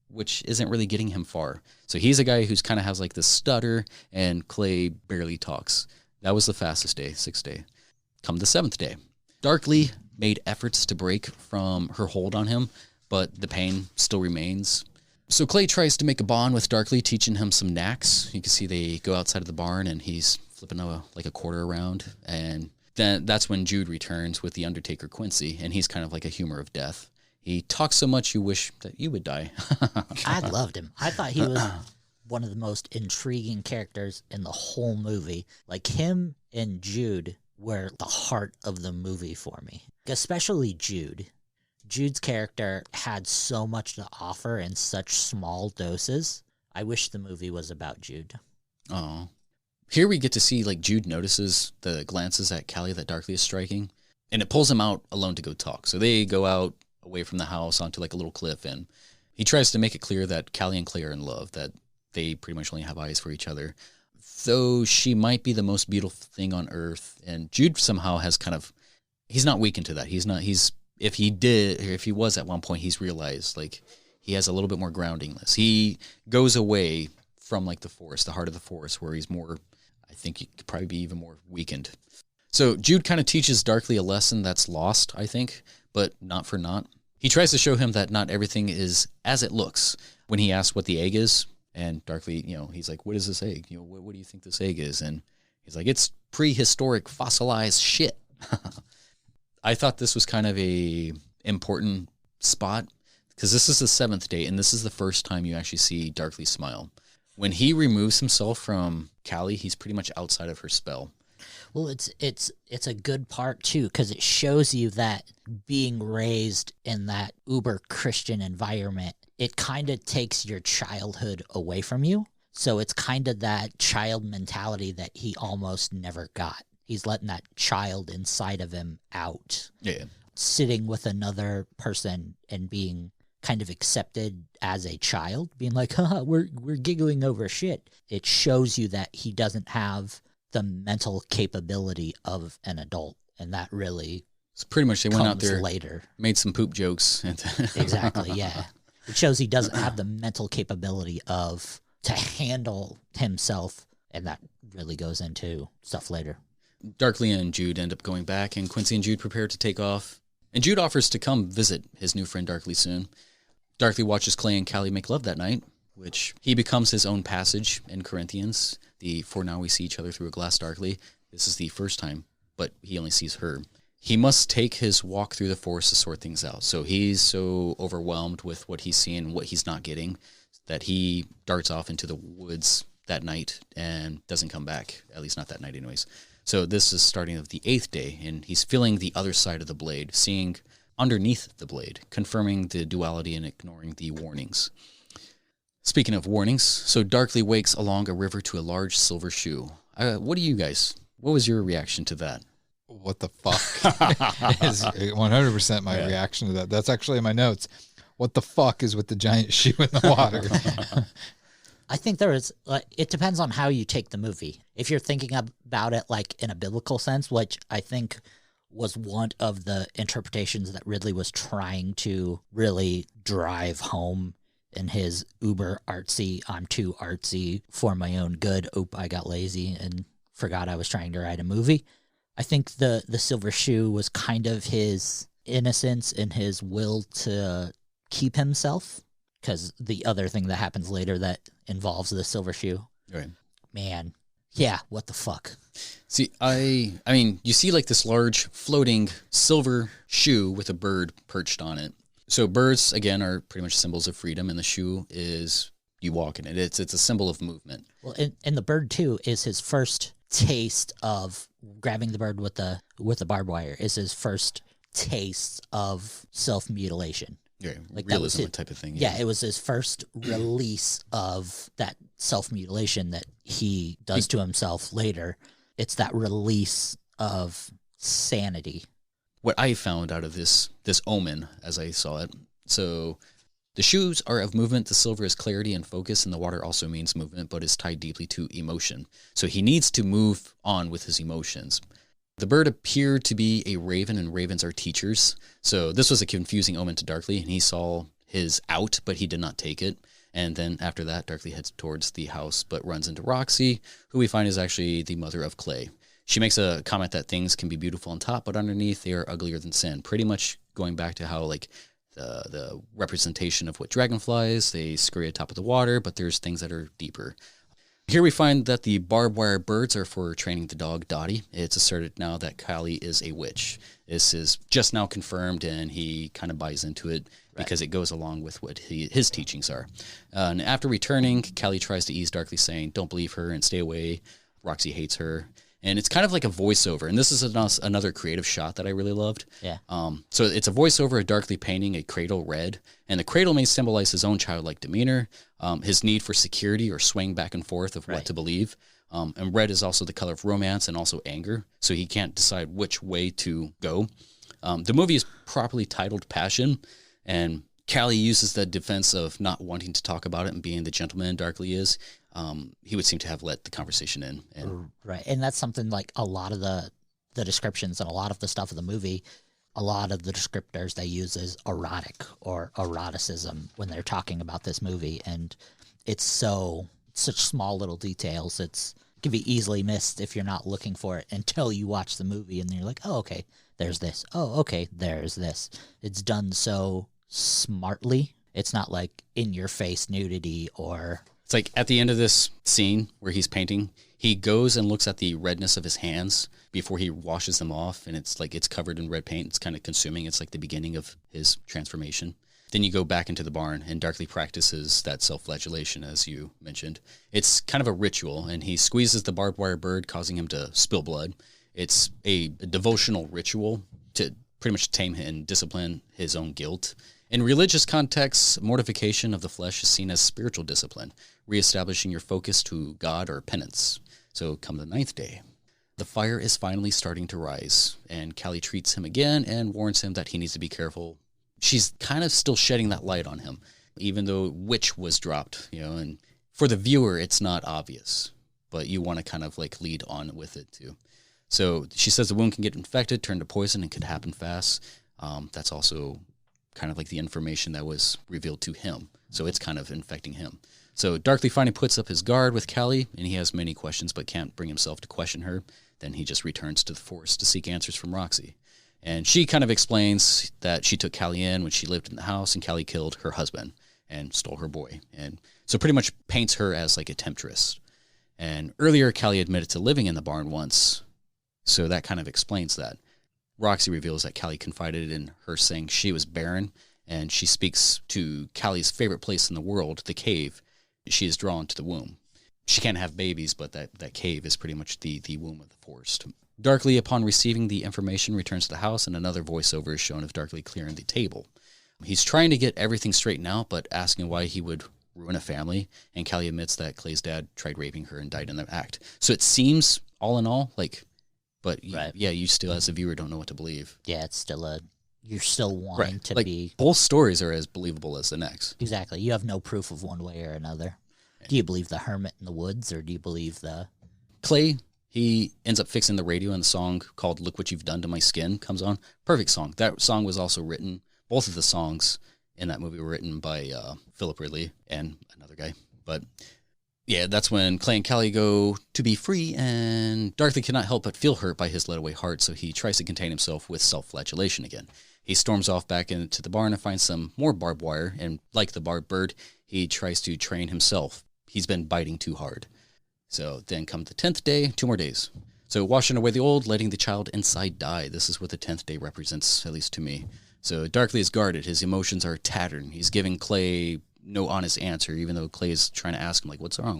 which isn't really getting him far. So he's a guy who's kind of has like this stutter, and Clay barely talks. That was the fastest day, sixth day. Come the seventh day. Darkly made efforts to break from her hold on him, but the pain still remains. So Clay tries to make a bond with Darkly, teaching him some knacks. You can see they go outside of the barn, and he's flipping a quarter around. And then that's when Jude returns with the Undertaker Quincy, and he's kind of like a humor of death. He talks so much you wish that you would die. I loved him. I thought he was one of the most intriguing characters in the whole movie. Like, him and Jude were the heart of the movie for me. Especially Jude. Jude's character had so much to offer in such small doses. I wish the movie was about Jude. Oh. Here we get to see, like, Jude notices the glances at Callie that Darkly is striking, and it pulls him out alone to go talk. So they go out away from the house onto, like, a little cliff, and he tries to make it clear that Callie and Clay are in love, that they pretty much only have eyes for each other. Though she might be the most beautiful thing on earth, and Jude somehow has kind of, he's not weakened to that. If he was at one point, he's realized, like, he has a little bit more groundingness. He goes away from, like, the forest, the heart of the forest, where he's more, I think he could probably be even more weakened. So Jude kind of teaches Darkly a lesson that's lost, I think, but not for naught. He tries to show him that not everything is as it looks. When he asks what the egg is, and Darkly, he's like, what is this egg? What do you think this egg is? And he's like, it's prehistoric fossilized shit. I thought this was kind of a important spot, because this is the 7th day, and this is the first time you actually see Darkly smile. When he removes himself from Callie, he's pretty much outside of her spell. Well, it's a good part, too, because it shows you that being raised in that uber Christian environment, it kind of takes your childhood away from you. So it's kind of that child mentality that he almost never got. He's letting that child inside of him out. Yeah. Sitting with another person and being kind of accepted as a child, being like, haha, we're giggling over shit. It shows you that he doesn't have the mental capability of an adult, and that really it's pretty much they went out there later, made some poop jokes. Exactly, yeah. It shows he doesn't have the mental capability to handle himself, and that really goes into stuff later. Darkly and Jude end up going back, and Quincy and Jude prepare to take off. And Jude offers to come visit his new friend Darkly soon. Darkly watches Clay and Callie make love that night, which he becomes his own passage in Corinthians. For now we see each other through a glass darkly. This is the first time, but he only sees her. He must take his walk through the forest to sort things out. So he's so overwhelmed with what he's seeing and what he's not getting that he darts off into the woods that night and doesn't come back, at least not that night anyways. So this is starting of the 8th day, and he's feeling the other side of the blade, seeing underneath the blade, confirming the duality and ignoring the warnings. Speaking of warnings, so Darkly wakes along a river to a large silver shoe. What was your reaction to that? What the fuck is 100% my reaction to that. That's actually in my notes. What the fuck is with the giant shoe in the water? I think there is, it depends on how you take the movie. If you're thinking about it like in a biblical sense, which I think was one of the interpretations that Ridley was trying to really drive home in his uber artsy, I'm too artsy for my own good. Oop, I got lazy and forgot I was trying to write a movie. I think the silver shoe was kind of his innocence and his will to keep himself, because the other thing that happens later that involves the silver shoe. Right. Man, yeah, what the fuck? See, I mean, you see like this large floating silver shoe with a bird perched on it. So birds, again, are pretty much symbols of freedom, and the shoe is you walk in it. It's a symbol of movement. Well, and the bird, too, is his first taste of grabbing the bird with the barbed wire, is his first taste of self-mutilation. Yeah, like realism type of thing. Yeah, it was his first release of that self-mutilation that he does to himself later. It's that release of sanity. What I found out of this omen as I saw it, so the shoes are of movement, the silver is clarity and focus, and the water also means movement, but is tied deeply to emotion. So he needs to move on with his emotions. The bird appeared to be a raven, and ravens are teachers. So this was a confusing omen to Darkly, and he saw his out, but he did not take it. And then after that, Darkly heads towards the house, but runs into Roxy, who we find is actually the mother of Clay. She makes a comment that things can be beautiful on top, but underneath they are uglier than sin. Pretty much going back to how like the representation of what dragonflies, they scurry atop of the water, but there's things that are deeper. Here we find that the barbed wire birds are for training the dog Dottie. It's asserted now that Callie is a witch. This is just now confirmed, and he kind of buys into it because it goes along with what his teachings are. And after returning, Callie tries to ease Darkly, saying, "Don't believe her and stay away." Roxy hates her. And it's kind of like a voiceover. And this is another creative shot that I really loved. Yeah. So it's a voiceover of darkly painting a cradle red. And the cradle may symbolize his own childlike demeanor, his need for security or swaying back and forth of what to believe. And red is also the color of romance and also anger. So he can't decide which way to go. The movie is properly titled Passion. And Callie uses the defense of not wanting to talk about it and being the gentleman darkly is. He would seem to have let the conversation in. Right. And that's something like a lot of the descriptions and a lot of the stuff of the movie, a lot of the descriptors they use is erotic or eroticism when they're talking about this movie. And it's such small little details. It can be easily missed if you're not looking for it until you watch the movie and then you're like, oh, okay, there's this. Oh, okay, there's this. It's done so smartly. It's not like in your face nudity or... It's like at the end of this scene where he's painting, he goes and looks at the redness of his hands before he washes them off, and it's like it's covered in red paint. It's kind of consuming. It's like the beginning of his transformation. Then you go back into the barn and darkly practices that self-flagellation, as you mentioned. It's kind of a ritual, and he squeezes the barbed wire bird, causing him to spill blood. It's a devotional ritual to pretty much tame and discipline his own guilt. In religious contexts, mortification of the flesh is seen as spiritual discipline, reestablishing your focus to God or penance. So come the 9th day. The fire is finally starting to rise, and Callie treats him again and warns him that he needs to be careful. She's kind of still shedding that light on him, even though witch was dropped, and for the viewer, it's not obvious, but you want to kind of like lead on with it too. So she says the wound can get infected, turn to poison, and could happen fast. That's also kind of like the information that was revealed to him. So it's kind of infecting him. So Darkly finally puts up his guard with Callie, and he has many questions but can't bring himself to question her. Then he just returns to the forest to seek answers from Roxy. And she kind of explains that she took Callie in when she lived in the house, and Callie killed her husband and stole her boy. And so pretty much paints her as like a temptress. And earlier, Callie admitted to living in the barn once, so that kind of explains that. Roxy reveals that Callie confided in her saying she was barren, and she speaks to Callie's favorite place in the world, the cave. She is drawn to the womb. She can't have babies, but that cave is pretty much the womb of the forest. Darkly, upon receiving the information, returns to the house, and another voiceover is shown of Darkly clearing the table. He's trying to get everything straightened out, but asking why he would ruin a family, and Callie admits that Clay's dad tried raping her and died in the act. So it seems, all in all, like... But right. You still, as a viewer, don't know what to believe. Yeah, it's still you're still wanting to be... Both stories are as believable as the next. Exactly. You have no proof of one way or another. Do you believe the hermit in the woods, or do you believe the... Clay, he ends up fixing the radio, and the song called Look What You've Done to My Skin comes on. Perfect song. That song was also written, both of the songs in that movie were written by Philip Ridley and another guy. But... yeah, that's when Clay and Callie go to be free, and Darkly cannot help but feel hurt by his let-away heart, so he tries to contain himself with self-flagellation again. He storms off back into the barn and finds some more barbed wire, and like the barbed bird, he tries to train himself. He's been biting too hard. So then come the 10th day, 2 more days. So washing away the old, letting the child inside die. This is what the 10th day represents, at least to me. So Darkly is guarded. His emotions are tattered. He's giving Clay... no honest answer, even though Clay is trying to ask him, like, what's wrong?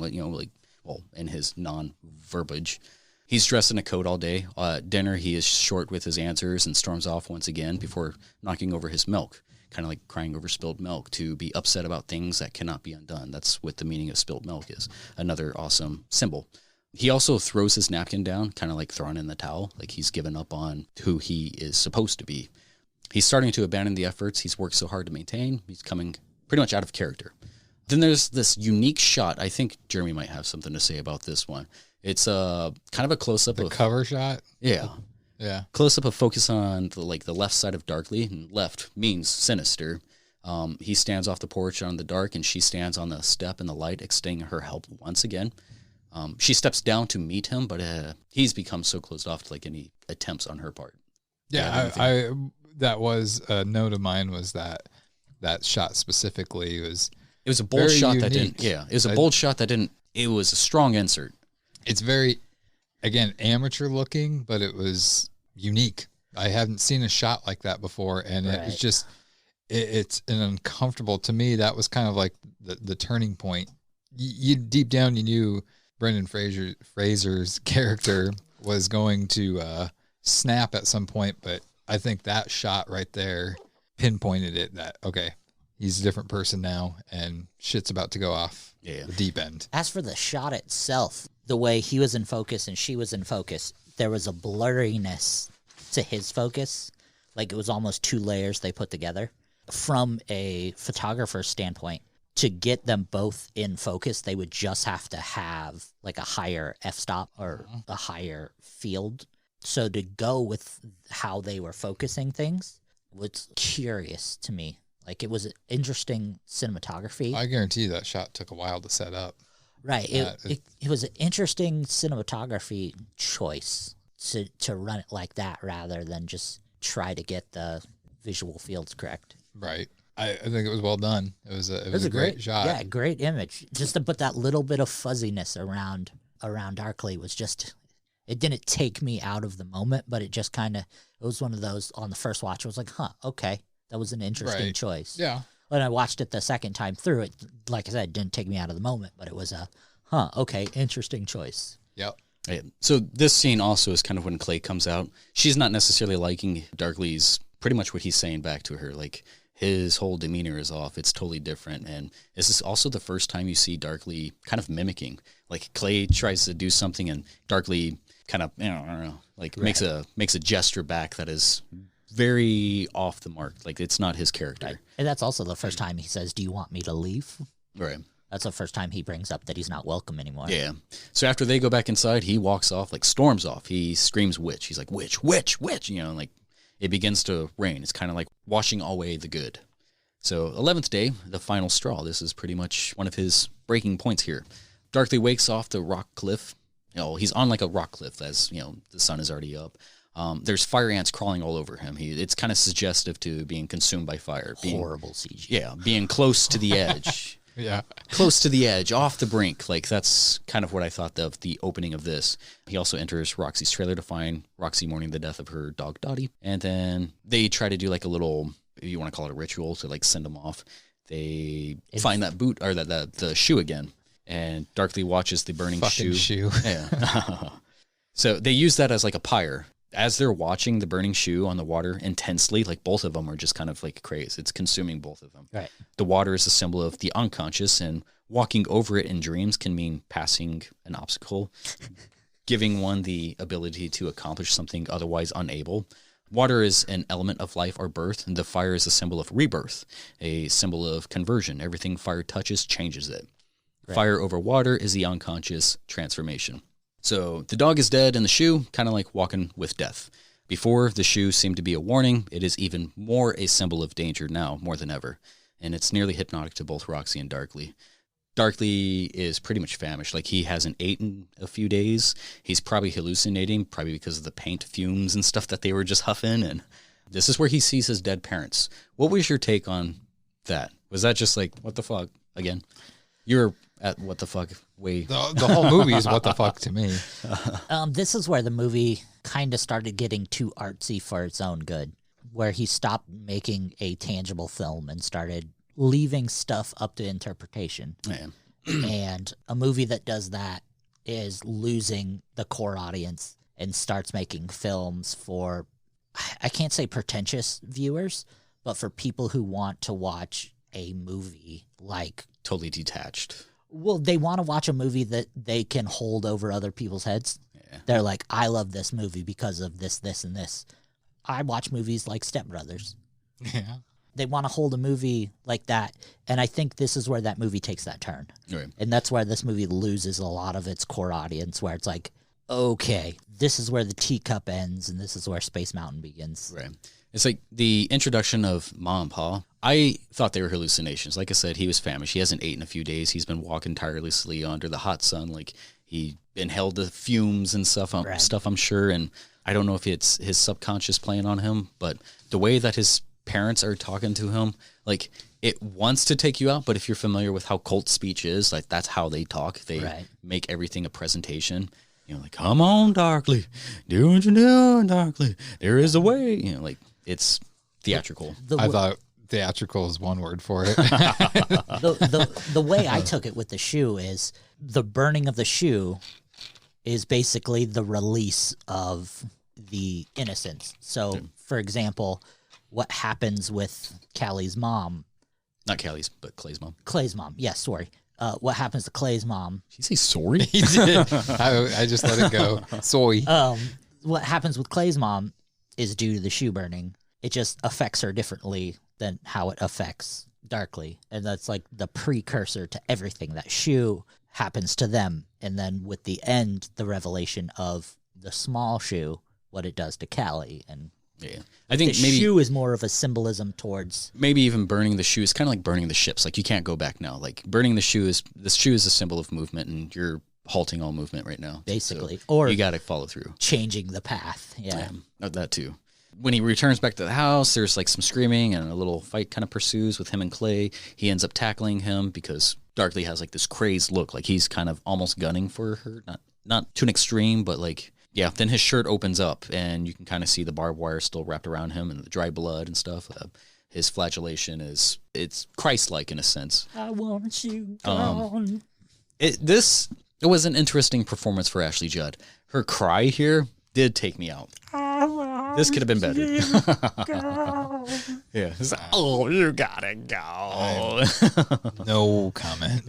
In his non-verbiage. He's dressed in a coat all day. At dinner, he is short with his answers and storms off once again before knocking over his milk, kind of like crying over spilled milk, to be upset about things that cannot be undone. That's what the meaning of spilled milk is. Another awesome symbol. He also throws his napkin down, kind of like throwing in the towel, like he's given up on who he is supposed to be. He's starting to abandon the efforts he's worked so hard to maintain. He's coming pretty much out of character. Then there's this unique shot. I think Jeremy might have something to say about this one. It's kind of a close-up of... the cover shot? Yeah. Yeah. Close-up of focus on the left side of Darkly, and left means sinister. He stands off the porch on the dark, and she stands on the step in the light, extending her help once again. She steps down to meet him, but he's become so closed off to any attempts on her part. Yeah, I that was a note of mine, was that shot specifically it was a bold shot unique. That didn't, it was a bold shot that didn't, it was a strong insert. It's very, again, amateur looking, but it was unique. I haven't seen a shot like that before, and right. It was just, it's an uncomfortable, to me, that was kind of like the turning point. You deep down, you knew Brendan Fraser's character was going to snap at some point, but I think that shot right there pinpointed it that, okay, he's a different person now, and shit's about to go off the deep end. As for the shot itself, the way he was in focus and she was in focus, there was a blurriness to his focus. Like it was almost 2 layers they put together. From a photographer's standpoint, to get them both in focus, they would just have to have like a higher f-stop or a higher field. So to go with how they were focusing things was curious to me. Like it was interesting cinematography. I guarantee you that shot took a while to set up. Right. It was an interesting cinematography choice to run it like that rather than just try to get the visual fields correct. Right. I think it was well done. It was a great shot. Yeah, great image. Just to put that little bit of fuzziness around Darkly was just, it didn't take me out of the moment, but it just kind of, it was one of those on the first watch. I was like, okay, that was an interesting choice. Yeah. When I watched it the second time through, it, like I said, it didn't take me out of the moment, but it was a, okay, interesting choice. Yep. Yeah. So this scene also is kind of when Clay comes out. She's not necessarily liking Darkly's, pretty much what he's saying back to her. Like, his whole demeanor is off. It's totally different. And this is also the first time you see Darkly kind of mimicking. Like, Clay tries to do something and Darkly kind of, I don't know, like makes a gesture back that is very off the mark. Like, it's not his character. Right. And that's also the first time he says, "Do you want me to leave?" Right. That's the first time he brings up that he's not welcome anymore. Yeah. So after they go back inside, he walks off, like storms off. He screams witch. He's like, witch, witch, witch. You know, like it begins to rain. It's kind of like washing away the good. So 11th day, the final straw. This is pretty much one of his breaking points here. Darkly wakes off the rock cliff. You know, he's on like a rock cliff as, you know, the sun is already up. There's fire ants crawling all over him. It's kind of suggestive to being consumed by fire. Horrible CG. Yeah, being close to the edge. Yeah. Close to the edge, off the brink. Like, that's kind of what I thought of the opening of this. He also enters Roxy's trailer to find Roxy mourning the death of her dog, Dottie. And then they try to do like a little, if you want to call it a ritual, to like send him off. They find that boot, or the shoe again. And Darkly watches the burning shoe. Yeah. So they use that as like a pyre. As they're watching the burning shoe on the water intensely, like both of them are just kind of like crazed. It's consuming both of them. Right. The water is a symbol of the unconscious, and walking over it in dreams can mean passing an obstacle, giving one the ability to accomplish something otherwise unable. Water is an element of life or birth, and the fire is a symbol of rebirth, a symbol of conversion. Everything fire touches changes it. Right. Fire over water is the unconscious transformation. So the dog is dead and the shoe, kind of like walking with death. Before, the shoe seemed to be a warning. It is even more a symbol of danger now, more than ever. And it's nearly hypnotic to both Roxy and Darkly. Darkly is pretty much famished. Like, he hasn't eaten a few days. He's probably hallucinating, probably because of the paint fumes and stuff that they were just huffing. And this is where he sees his dead parents. What was your take on that? Was that just like, what the fuck? Again, you're at what the fuck way. The whole movie is what the fuck to me. This is where the movie kind of started getting too artsy for its own good, where he stopped making a tangible film and started leaving stuff up to interpretation. Yeah. And a movie that does that is losing the core audience and starts making films for, I can't say pretentious viewers, but for people who want to watch a movie like... Totally detached. Well, they want to watch a movie that they can hold over other people's heads. Yeah. They're like, I love this movie because of this, this, and this. I watch movies like Step Brothers. Yeah. They want to hold a movie like that. And I think this is where that movie takes that turn. Right. And that's where this movie loses a lot of its core audience, where it's like, okay, this is where the teacup ends and this is where Space Mountain begins. Right. It's like the introduction of Ma and Pa. I thought they were hallucinations. Like I said, he was famished. He hasn't eaten in a few days. He's been walking tirelessly under the hot sun. Like, he inhaled the fumes and stuff, I'm sure. And I don't know if it's his subconscious playing on him, but the way that his parents are talking to him, like, it wants to take you out. But if you're familiar with how cult speech is, like, that's how they talk. They make everything a presentation. You know, like, come on, Darkly. Do what you're doing, Darkly. There is a way. You know, like, it's theatrical. I thought theatrical is one word for it. The way I took it with the shoe is the burning of the shoe is basically the release of the innocence. So, for example, what happens with Callie's mom? Not Callie's, but Clay's mom. Clay's mom. Yes, sorry. What happens to Clay's mom? Did you say sorry? He did. I just let it go. Sorry. What happens with Clay's mom is due to the shoe burning. It just affects her differently than how it affects Darkly. And that's like the precursor to everything. That shoe happens to them. And then with the end, the revelation of the small shoe, what it does to Callie. And yeah, I think the maybe shoe is more of a symbolism towards maybe even burning the shoe is kind of like burning the ships. Like you can't go back now. Like burning the shoe is a symbol of movement, and you're halting all movement right now. basically, So or you got to follow through. changing the path. Yeah. That too. When he returns back to the house, there's like some screaming and a little fight kind of pursues with him and Clay. He ends up tackling him because Darkly has like this crazed look, like he's kind of almost gunning for her, not to an extreme, but like, yeah. Then his shirt opens up and you can kind of see the barbed wire still wrapped around him and the dry blood and stuff. His flagellation it's Christ-like in a sense. I want you gone. It was an interesting performance for Ashley Judd. Her cry here did take me out. This could have been better. Yeah. It's like, oh, you gotta go. No comment.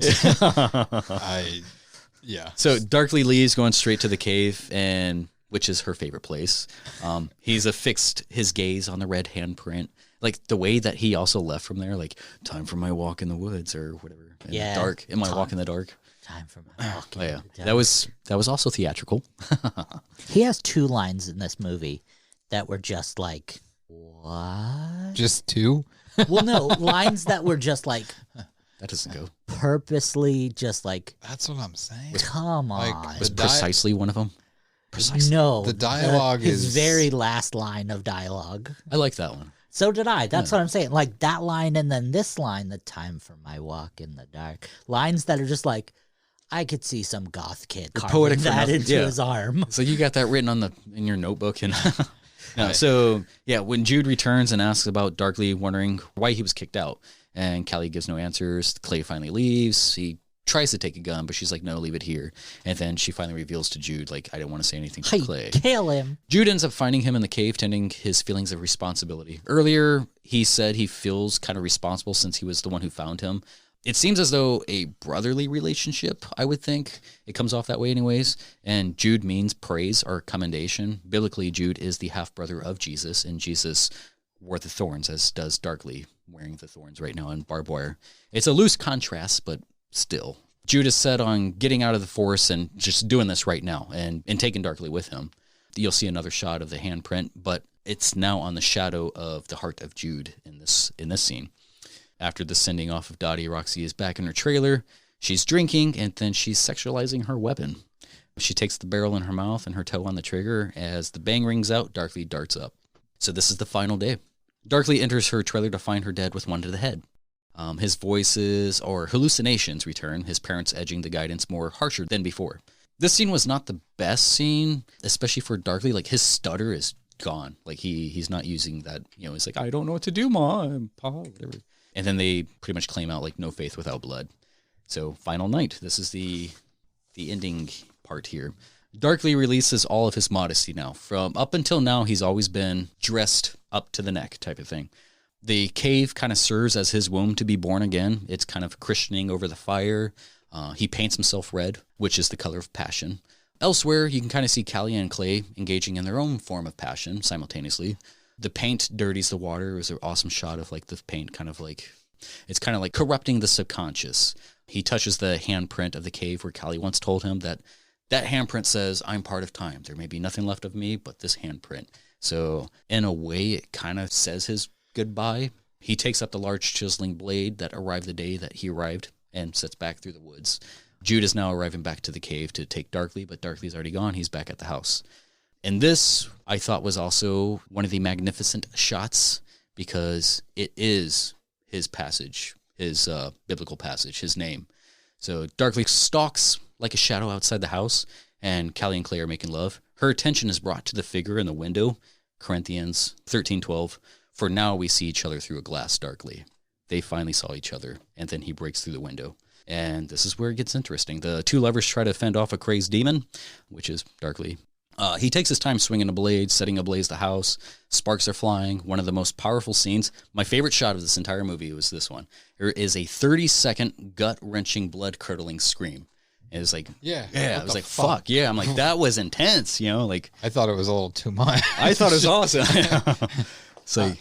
Yeah. So Darkly leaves, going straight to the cave, and which is her favorite place. He's affixed his gaze on the red handprint. Like the way that he also left from there, like time for my walk in the woods or whatever. In the dark. In my walk in the dark. Time for my walk. Oh, yeah. That was also theatrical. He has 2 lines in this movie that were just like, what? Just 2? Well, no, lines that were just like That doesn't go. purposely just like, That's what I'm saying. come Like, on. Was precisely one of them? Precisely. No. The dialogue his is- very last line of dialogue. I like that one. So did I. That's what I'm saying. Like that line and then this line, the time for my walk in the dark. Lines that are just like, I could see some goth kid carving poetic for that nothing. into Yeah. his arm. So you got that written in your notebook, and no, so yeah. When Jude returns and asks about Darkly, wondering why he was kicked out, and Callie gives no answers. Clay finally leaves. He tries to take a gun, but she's like, "No, leave it here." And then she finally reveals to Jude, like, "I didn't want to say anything to Hey, Clay." kill him. Jude ends up finding him in the cave, tending his feelings of responsibility. Earlier, he said he feels kind of responsible since he was the one who found him. It seems as though a brotherly relationship, I would think. It comes off that way anyways. And Jude means praise or commendation. Biblically, Jude is the half-brother of Jesus, and Jesus wore the thorns, as does Darkly, wearing the thorns right now in barbed wire. It's a loose contrast, but still. Jude is set on getting out of the forest and just doing this right now and taking Darkly with him. You'll see another shot of the handprint, but it's now on the shadow of the heart of Jude in this scene. After the sending off of Dottie, Roxy is back in her trailer. She's drinking, and then she's sexualizing her weapon. She takes the barrel in her mouth and her toe on the trigger. As the bang rings out, Darkly darts up. So this is the final day. Darkly enters her trailer to find her dead with one to the head. His voices or hallucinations return, his parents edging the guidance more harsher than before. This scene was not the best scene, especially for Darkly. Like, his stutter is gone. Like, he's not using that, he's like, I don't know what to do, Mom, Pa, whatever. And then they pretty much claim out, like, no faith without blood. So, final night. This is the ending part here. Darkly releases all of his modesty now. From up until now, he's always been dressed up to the neck type of thing. The cave kind of serves as his womb to be born again. It's kind of christening over the fire. He paints himself red, which is the color of passion. Elsewhere, you can kind of see Callie and Clay engaging in their own form of passion simultaneously. The paint dirties the water. It was an awesome shot of like the paint kind of like, it's kind of like corrupting the subconscious. He touches the handprint of the cave where Callie once told him that handprint says, I'm part of time. There may be nothing left of me but this handprint. So in a way, it kind of says his goodbye. He takes up the large chiseling blade that arrived the day that he arrived and sets back through the woods. Jude is now arriving back to the cave to take Darkly, but Darkly's already gone. He's back at the house. And this, I thought, was also one of the magnificent shots because it is his passage, his biblical passage, his name. So Darkly stalks like a shadow outside the house, and Callie and Clay are making love. Her attention is brought to the figure in the window, Corinthians 13:12. For now we see each other through a glass darkly. they finally saw each other, and then he breaks through the window. And this is where it gets interesting. The two lovers try to fend off a crazed demon, which is Darkly. He takes his time swinging a blade, setting ablaze the house. Sparks are flying. One of the most powerful scenes. My favorite shot of this entire movie was this one. There is a 30-second gut-wrenching, blood-curdling scream. And it's like, I was like, fuck. Yeah, I'm like, that was intense, you know? Like, I thought it was a little too much. I thought it was awesome. So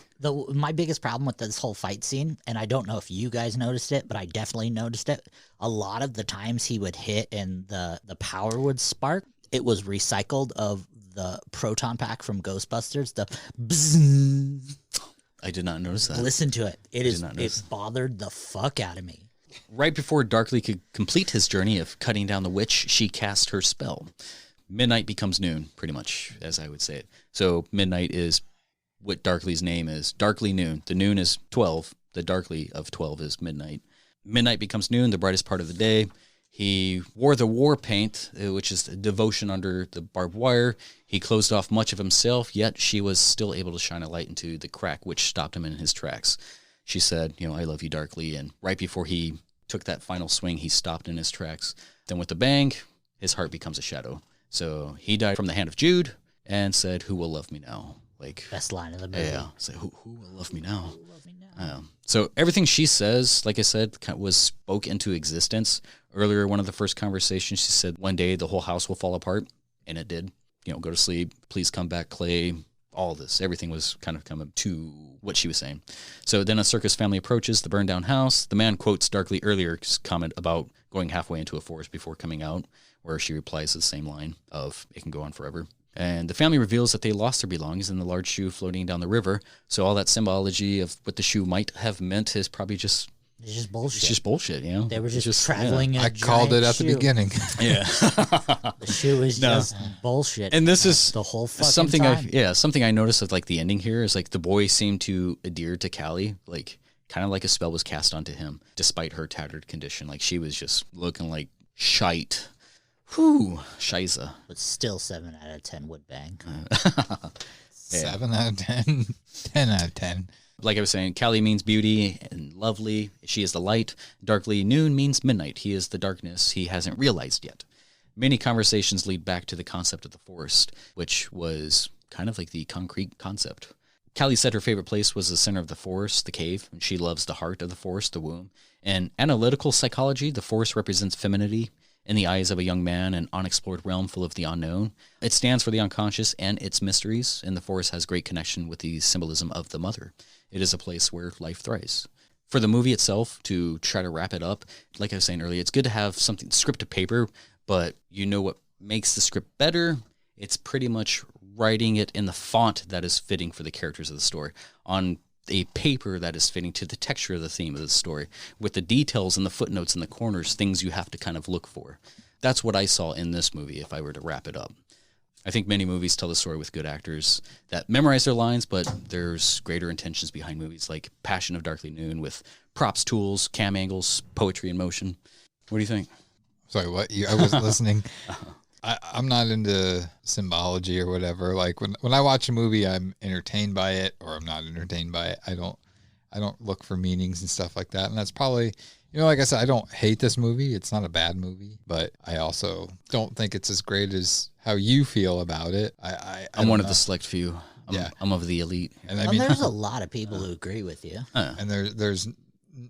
my biggest problem with this whole fight scene, and I don't know if you guys noticed it, but I definitely noticed it. A lot of the times he would hit and the power would spark, it was recycled of the proton pack from Ghostbusters. The bzzz. I did not notice that. Listen to it. It bothered the fuck out of me. Right before Darkly could complete his journey of cutting down the witch, she cast her spell. Midnight becomes noon, pretty much, as I would say it. So midnight is what Darkly's name is. Darkly noon. The noon is 12. The Darkly of 12 is midnight. Midnight becomes noon, the brightest part of the day. He wore the war paint, which is devotion under the barbed wire. He closed off much of himself, yet she was still able to shine a light into the crack, which stopped him in his tracks. She said, I love you, Darkly. And right before he took that final swing, he stopped in his tracks. Then with a bang, his heart becomes a shadow. So he died from the hand of Jude and said, who will love me now? Like, best line of the movie. Yeah. So who will love me now? So everything she says, like I said, was spoke into existence. Earlier, one of the first conversations, she said, one day the whole house will fall apart. And it did. Go to sleep. Please come back, Clay. All this. Everything was kind of coming to what she was saying. So then a circus family approaches the burned down house. The man quotes Darkly earlier's comment about going halfway into a forest before coming out, where she replies the same line of, it can go on forever. And the family reveals that they lost their belongings in the large shoe floating down the river. So all that symbology of what the shoe might have meant is probably just... It's just bullshit. It's just bullshit, They were just traveling in a I called it at the beginning. Yeah. The shoe is just bullshit. And this is the whole fucking something time. Something I noticed with like the ending here is like the boy seemed to adhere to Callie, like kind of like a spell was cast onto him, despite her tattered condition. Like she was just looking like shite. Whew, shiza. But still 7 out of 10 would bang. 7 out of 10, 10 out of 10. Like I was saying, Callie means beauty and lovely. She is the light. Darkly noon means midnight. He is the darkness he hasn't realized yet. Many conversations lead back to the concept of the forest, which was kind of like the concrete concept. Callie said her favorite place was the center of the forest, the cave, and she loves the heart of the forest, the womb. In analytical psychology, the forest represents femininity. In the eyes of a young man, an unexplored realm full of the unknown. It stands for the unconscious and its mysteries, and the forest has great connection with the symbolism of the mother. It is a place where life thrives. For the movie itself, to try to wrap it up, like I was saying earlier, it's good to have something, script to paper, but what makes the script better? It's pretty much writing it in the font that is fitting for the characters of the story. On a paper that is fitting to the texture of the theme of the story, with the details and the footnotes in the corners, things you have to kind of look for. That's what I saw in this movie if I were to wrap it up. I think many movies tell the story with good actors that memorize their lines, but there's greater intentions behind movies like Passion of Darkly Noon with props, tools, cam angles, poetry in motion. What do you think? Sorry, what? I wasn't listening. I'm not into symbology or whatever. Like when I watch a movie, I'm entertained by it, or I'm not entertained by it. I don't look for meanings and stuff like that. And that's probably, like I said, I don't hate this movie. It's not a bad movie, but I also don't think it's as great as how you feel about it. I'm one of the select few. I'm of the elite. And there's a lot of people who agree with you. And there's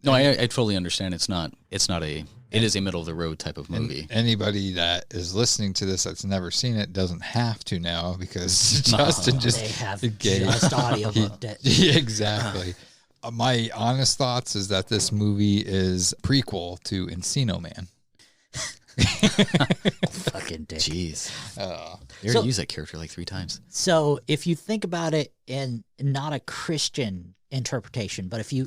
no, I totally understand. It is a middle of the road type of movie. Anybody that is listening to this that's never seen it doesn't have to now, because Justin they have just audiobooked it. Yeah, exactly. My honest thoughts is that this movie is a prequel to Encino Man. Fucking dick. Jeez. You already used that character like 3 times. So if you think about it in not a Christian interpretation, but if you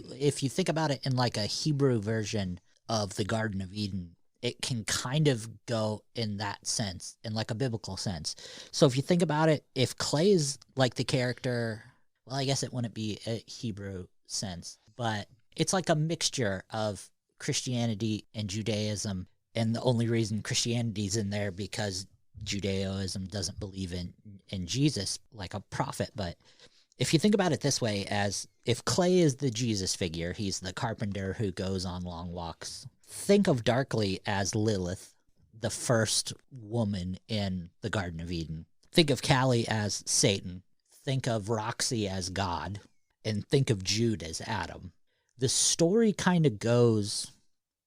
think about it in like a Hebrew version of the Garden of Eden, it can kind of go in that sense, in like a biblical sense. So if you think about it, if Clay is like the character, well, I guess it wouldn't be a Hebrew sense, but it's like a mixture of Christianity and Judaism. And the only reason Christianity's in there because Judaism doesn't believe in Jesus like a prophet, but if you think about it this way, as if Clay is the Jesus figure, he's the carpenter who goes on long walks. Think of Darkly as Lilith, the first woman in the Garden of Eden. Think of Callie as Satan. Think of Roxy as God. And think of Jude as Adam. The story kind of goes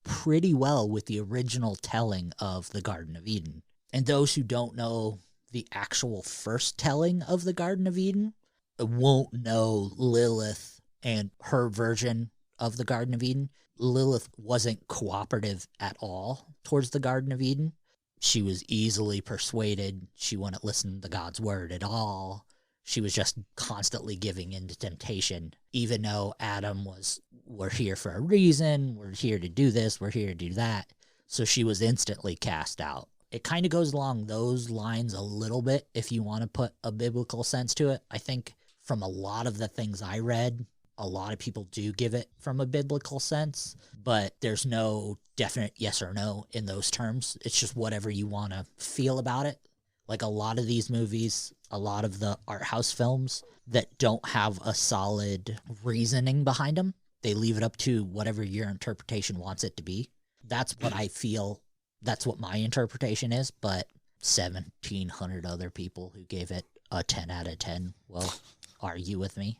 pretty well with the original telling of the Garden of Eden. And those who don't know the actual first telling of the Garden of Eden won't know Lilith and her version of the Garden of Eden. Lilith wasn't cooperative at all towards the Garden of Eden. She was easily persuaded. She wouldn't listen to God's word at all. She was just constantly giving in to temptation, even though Adam was, we're here for a reason, we're here to do this, we're here to do that. So she was instantly cast out. It kind of goes along those lines a little bit if you want to put a biblical sense to it. I think from a lot of the things I read, a lot of people do give it from a biblical sense, but there's no definite yes or no in those terms. It's just whatever you want to feel about it. Like a lot of these movies, a lot of the art house films that don't have a solid reasoning behind them, they leave it up to whatever your interpretation wants it to be. That's what I feel. That's what my interpretation is, but 1,700 other people who gave it a 10 out of 10 will argue with me.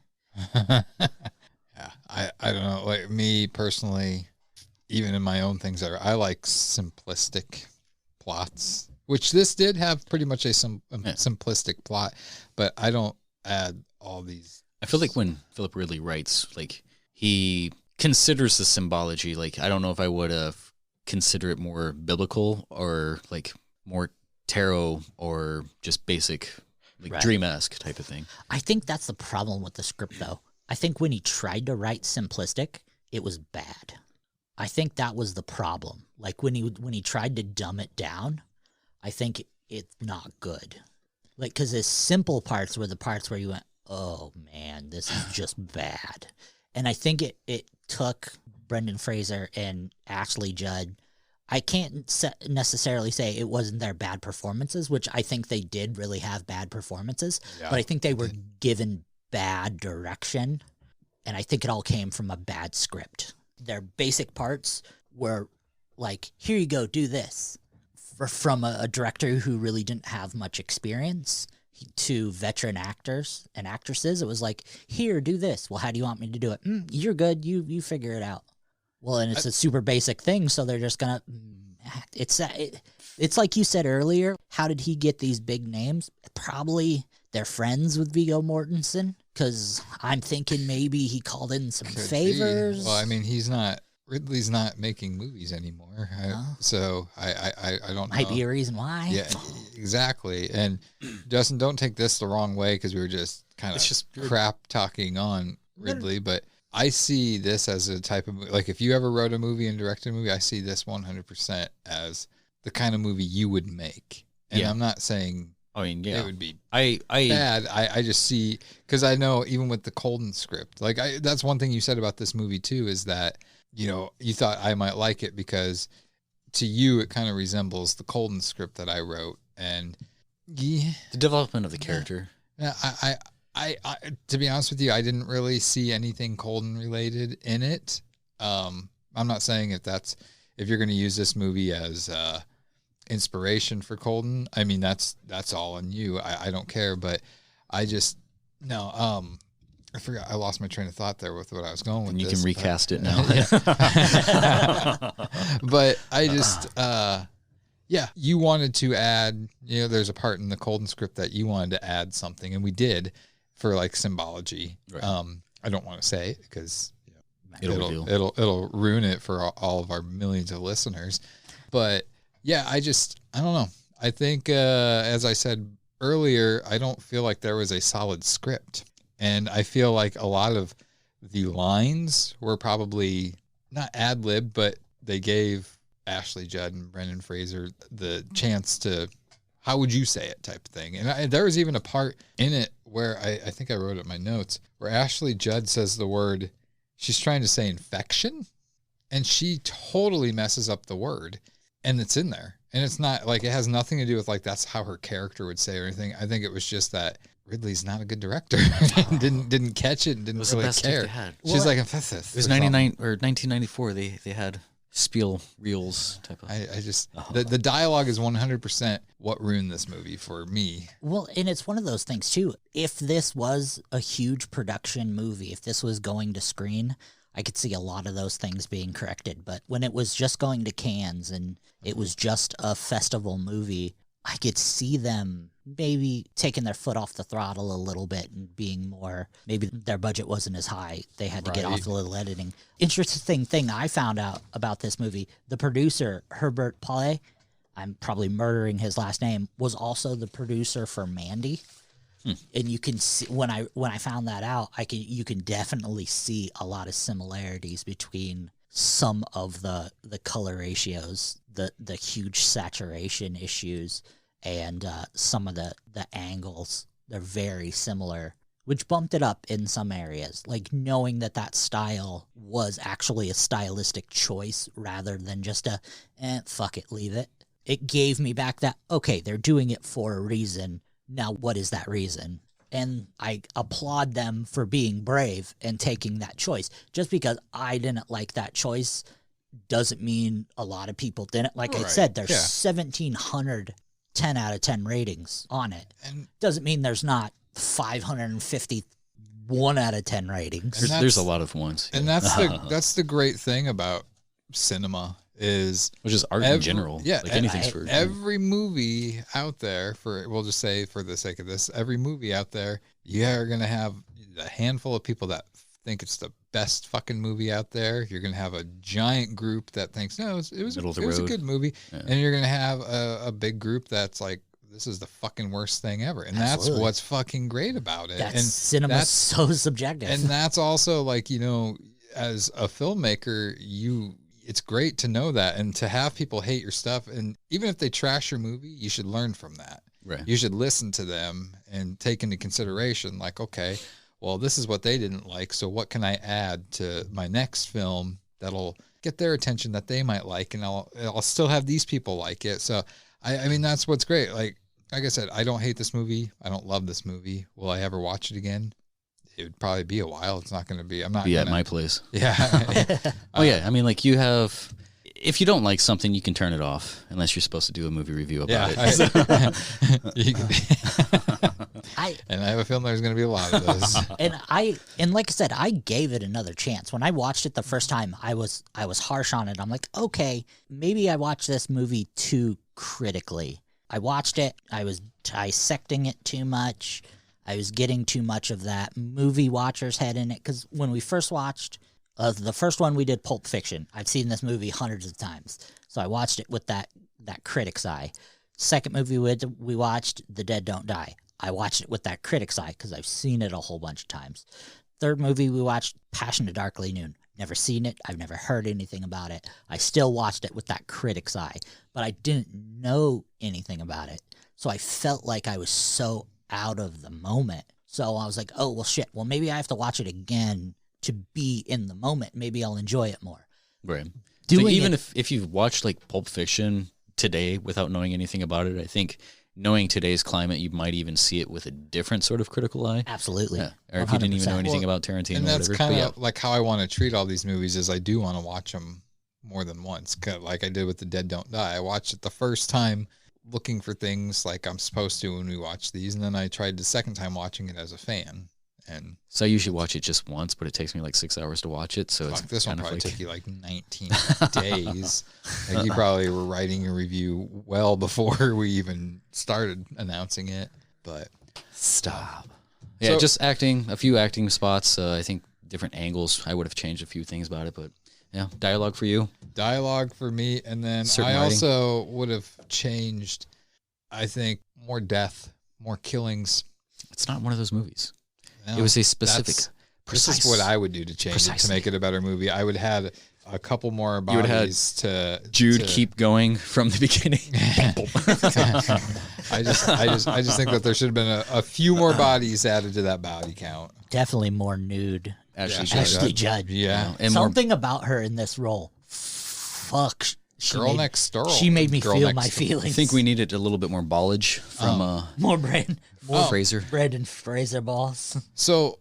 Yeah, I don't know. Like me personally, even in my own things, I like simplistic plots, which this did have pretty much a simplistic plot, but I don't add all these. I feel like when Philip really writes, like he considers the symbology. Like I don't know if I would have consider it more biblical or like more tarot or just basic like Right. dream-esque type of thing. I think that's the problem with the script, though. I think when he tried to write simplistic, it was bad. I think that was the problem. Like when he tried to dumb it down, I think it's not good. Like because his simple parts were the parts where you went, "Oh man, this is just bad." And I think it took Brendan Fraser and Ashley Judd. I can't necessarily say it wasn't their bad performances, which I think they did really have bad performances, Yeah, but I think they were given bad direction, and I think it all came from a bad script. Their basic parts were like, here you go, do this. From a director who really didn't have much experience to veteran actors and actresses, it was like, here, do this. Well, how do you want me to do it? You're good. You figure it out. Well, and it's a super basic thing, so they're just gonna. It's like you said earlier. How did he get these big names? Probably they're friends with Viggo Mortensen, because I'm thinking maybe he called in some Could favors. be. Well, I mean, Ridley's not making movies anymore, so I don't know. Might be a reason why. Yeah, exactly. And Justin, don't take this the wrong way because we were just kind of crap talking on Ridley, but I see this as a type of movie. Like if you ever wrote a movie and directed a movie, I see this 100% as the kind of movie you would make. And I'm not saying I mean, yeah, it would be bad. I just see, because I know even with the Colden script, like that's one thing you said about this movie too, is that, you know, you thought I might like it because to you it kind of resembles the Colden script that I wrote. And yeah, The development of the character. yeah, I to be honest with you, I didn't really see anything Colden related in it. I'm not saying if you're going to use this movie as inspiration for Colden, I mean that's all on you. I don't care, but I just I forgot. I lost my train of thought there with what I was going with. And you this, can recast it now. But I just you wanted to add. You know, there's a part in the Colden script that you wanted to add something, and we did. For like symbology. Right. I don't want to say it because It'll ruin it for all of our millions of listeners. But yeah, I don't know. I think as I said earlier, I don't feel like there was a solid script, and I feel like a lot of the lines were probably not ad lib, but they gave Ashley Judd and Brendan Fraser the chance to, how would you say it, type of thing. And there was even a part in it where I think I wrote it in my notes, where Ashley Judd says the word, she's trying to say infection, and she totally messes up the word, and it's in there. And it's not like, it has nothing to do with like, that's how her character would say or anything. I think it was just that Ridley's not a good director. didn't catch it and didn't was really the best care. they had. She's like, It was 1994. They had spiel reels type of. I just the dialogue is 100% what ruined this movie for me. Well, and it's one of those things too. If this was a huge production movie, if this was going to screen, I could see a lot of those things being corrected. But when it was just going to Cannes and it was just a festival movie, I could see them maybe taking their foot off the throttle a little bit and being more, maybe their budget wasn't as high. They had to get off a little editing. Interesting thing I found out about this movie, the producer, Herbert Paulet, I'm probably murdering his last name, was also the producer for Mandy. And you can see when I found that out, you can definitely see a lot of similarities between some of the color ratios, the huge saturation issues, and some of the angles. They're very similar, which bumped it up in some areas. Like knowing that style was actually a stylistic choice rather than just fuck it, leave it. It gave me back that, okay, they're doing it for a reason. Now, what is that reason? And I applaud them for being brave and taking that choice. Just because I didn't like that choice doesn't mean a lot of people didn't. Like I said, there's 1,700 10 out of 10 ratings on it. And doesn't mean there's not 550 1 out of 10 ratings. There's a lot of ones. And that's the great thing about cinema is, which is art in general. Yeah, like anything's for every movie out there. We'll just say for the sake of this, every movie out there, you are gonna have a handful of people that think it's the best fucking movie out there. You're gonna have a giant group that thinks no, it was a good movie, and you're gonna have a big group that's like, this is the fucking worst thing ever. And that's what's fucking great about it. And cinema's so subjective. And that's also like, as a filmmaker, it's great to know that and to have people hate your stuff. And even if they trash your movie, you should learn from that. Right. You should listen to them and take into consideration, like, okay, well, this is what they didn't like. So what can I add to my next film that'll get their attention that they might like? And I'll still have these people like it. So I mean, that's what's great. Like I said, I don't hate this movie. I don't love this movie. Will I ever watch it again? It would probably be a while. It's not going to be. I'm not be at my place. Yeah. Oh yeah. I mean, like if you don't like something, you can turn it off unless you're supposed to do a movie review about it. And I have a feeling there's going to be a lot of those. And like I said, I gave it another chance. When I watched it the first time, I was harsh on it. I'm like, okay, maybe I watched this movie too critically. I watched it. I was dissecting it too much. I was getting too much of that movie watcher's head in it. Because when we first watched, the first one we did, Pulp Fiction, I've seen this movie hundreds of times. So I watched it with that critic's eye. Second movie we watched, The Dead Don't Die. I watched it with that critic's eye because I've seen it a whole bunch of times. Third movie we watched, Passion of Darkly Noon. Never seen it. I've never heard anything about it. I still watched it with that critic's eye. But I didn't know anything about it. So I felt like I was so out of the moment. So I was like, oh, well, shit. Well, maybe I have to watch it again to be in the moment. Maybe I'll enjoy it more. Right. So even if you've watched like Pulp Fiction today without knowing anything about it, I think knowing today's climate, you might even see it with a different sort of critical eye. Absolutely. Yeah. Or if you didn't even know anything about Tarantino. And that's kind of like how I want to treat all these movies is I do want to watch them more than once. Like I did with The Dead Don't Die. I watched it the first time looking for things like I'm supposed to when we watch these, and then I tried the second time watching it as a fan. And so I usually watch it just once, but it takes me like 6 hours to watch it. So this one probably took you like 19 days. Like you probably were writing a review well before we even started announcing it. But stop. Yeah, just acting, a few acting spots. I think different angles. I would have changed a few things about it, but yeah, dialogue for you. Dialogue for me, and then I also would have changed. I think more death, more killings. It's not one of those movies. It was a specific. This is what I would do to change it to make it a better movie. I would have had a couple more bodies to Jude keep going from the beginning. I just think that there should have been a few more bodies added to that body count. Definitely more nude. Ashley Judd. Judd. Yeah. And something about her in this role. Fuck, Girl Next Door. She made me Girl feel Next my Door. feelings. I think we needed a little bit more ballage from more bread, Fraser. bread and Fraser balls. So,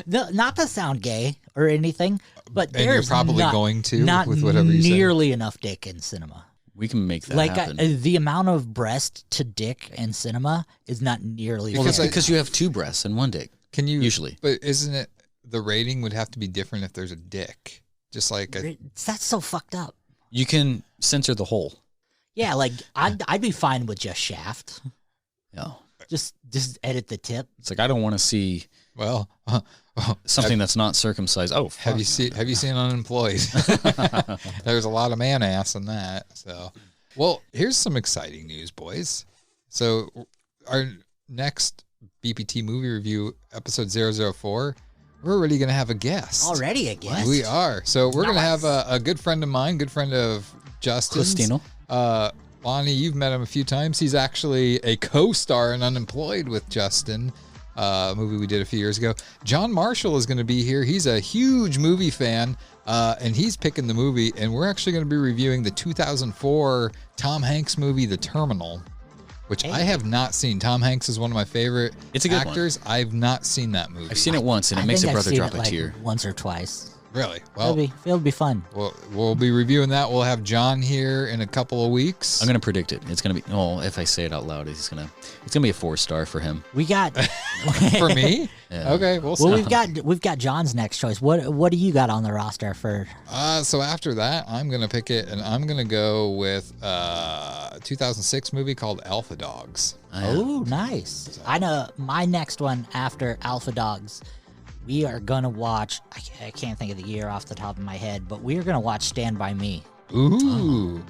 Not to sound gay or anything, but and you're there's probably going to not with whatever you say. nearly enough dick in cinema. We can make that Like happen. the amount of breast to dick in cinema is not nearly. Well, Because fair. because you have two breasts and one dick. Can you Usually. But isn't it the rating would have to be different if there's a dick? Just like That's so fucked up. You can censor the whole. Yeah, like I'd be fine with just shaft. Yeah. Just edit the tip. It's like I don't want to see well, something that's not circumcised. Oh, have you seen Unemployed? There's a lot of man ass in that. So, well, here's some exciting news, boys. So, our next BPT movie review, episode 004, we're already going to have a guest. Already a guest. We are. So we're going to have a good friend of mine, good friend of Justin's. Christino. Lonnie, you've met him a few times. He's actually a co-star in Unemployed with Justin, a movie we did a few years ago. John Marshall is going to be here. He's a huge movie fan, and he's picking the movie. And we're actually going to be reviewing the 2004 Tom Hanks movie, The Terminal, which I have not seen. Tom Hanks is one of my favorite It's a good actors. I've not seen that movie. I've seen it once, and it I makes a think I've brother seen drop it, a like, tear. once or twice. Really? Well, It'll be fun. we'll be reviewing that. We'll have John here in a couple of weeks. I'm gonna predict it. It's gonna be. Oh, if I say it out loud, it's gonna be a 4-star for him. We got For me? Yeah. Okay, we'll see. well, we've got John's next choice. What do you got on the roster for? So after that, I'm gonna pick it, and I'm gonna go with a 2006 movie called Alpha Dogs. Oh, nice. I know my next one after Alpha Dogs. We are gonna watch. I can't think of the year off the top of my head, but we are gonna watch Stand by Me. Ooh.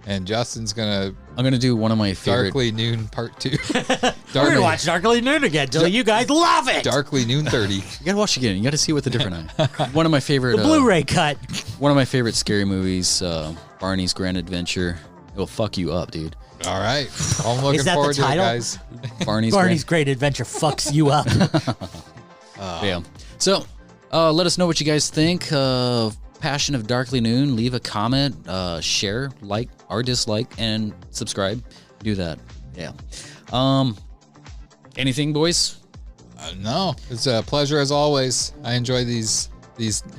And Justin's gonna I'm gonna do one of my favorite. Darkly Noon Part 2. We're gonna watch Darkly Noon again till you guys love it. Darkly Noon 30. You gotta watch it again. You gotta see it with a different eye. One of my favorite. The Blu-ray cut. One of my favorite scary movies, Barney's Grand Adventure. It will fuck you up, dude. All right. I'm looking Is that the forward to it, title? guys. Barney's Great Adventure fucks you up. Yeah. So, let us know what you guys think of Passion of Darkly Noon. Leave a comment, share, like or dislike, and subscribe. Do that. Yeah. Anything, boys? No, it's a pleasure as always. I enjoy these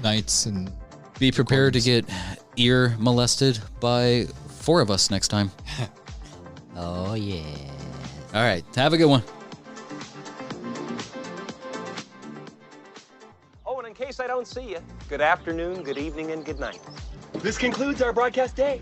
nights, and Be prepared to get ear molested by 4 of us next time. Oh yeah. All right. Have a good one. Oh, and in case I don't see you, good afternoon, good evening, and good night. This concludes our broadcast day.